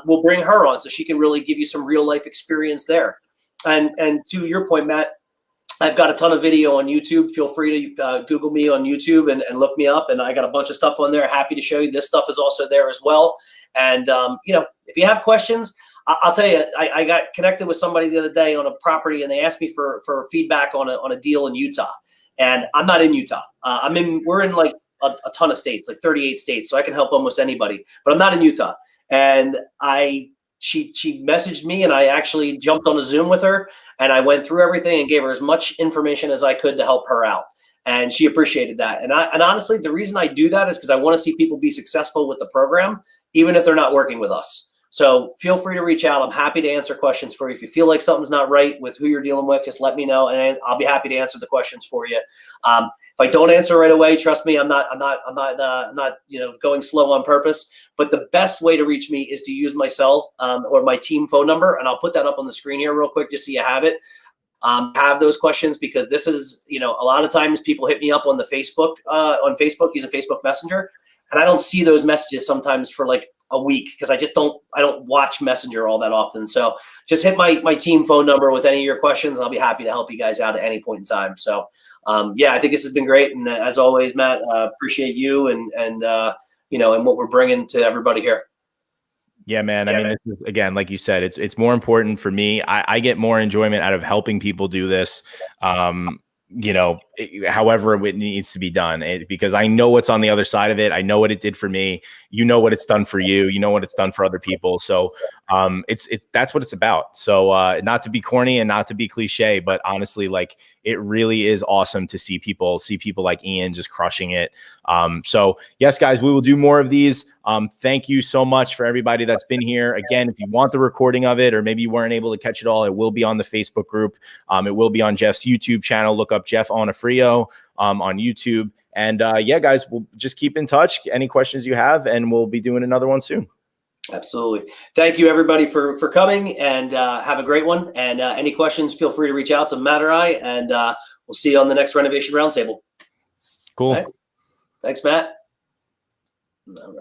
we'll bring her on so she can really give you some real life experience there. And to your point, Matt, I've got a ton of video on YouTube. Feel free to Google me on YouTube and look me up. And I got a bunch of stuff on there. Happy to show you. This stuff is also there as well. And, you know, if you have questions, I'll tell you, I got connected with somebody the other day on a property, and they asked me for feedback on a deal in Utah. And I'm not in Utah. We're in like a ton of states, like 38 states. So I can help almost anybody, but I'm not in Utah. And she messaged me, and I actually jumped on a Zoom with her, and I went through everything and gave her as much information as I could to help her out. And she appreciated that. And honestly, the reason I do that is because I want to see people be successful with the program, even if they're not working with us. So feel free to reach out. I'm happy to answer questions for you. If you feel like something's not right with who you're dealing with, just let me know, and I'll be happy to answer the questions for you. If I don't answer right away, trust me, I'm not you know, going slow on purpose. But the best way to reach me is to use my cell or my team phone number, and I'll put that up on the screen here real quick just so you have it. Have those questions, because this is, you know, a lot of times people hit me up on the Facebook using Facebook Messenger, and I don't see those messages sometimes for like a week because I don't watch Messenger all that often. So just hit my team phone number with any of your questions. I'll be happy to help you guys out at any point in time. So yeah, I think this has been great. And as always, Matt, appreciate you and you know, and what we're bringing to everybody here. Yeah, man. I mean, this is, again, like you said, it's more important for me. I get more enjoyment out of helping people do this. You know, however it needs to be done, because I know what's on the other side of it. I know what it did for me. You know what it's done for you. You know what it's done for other people. So that's what it's about. So not to be corny and not to be cliche, but honestly, like, it really is awesome to see people like Ian just crushing it. So yes, guys, we will do more of these. Thank you so much for everybody that's been here. Again, if you want the recording of it, or maybe you weren't able to catch it all, it will be on the Facebook group. It will be on Jeff's YouTube channel. Look up Jeff Onofrio on YouTube. And yeah, guys, we'll just keep in touch. Any questions you have, and we'll be doing another one soon. Absolutely. Thank you, everybody, for coming, and have a great one. And any questions, feel free to reach out to Matt or I, and we'll see you on the next Renovation Roundtable. Cool. Right. Thanks, Matt. All right.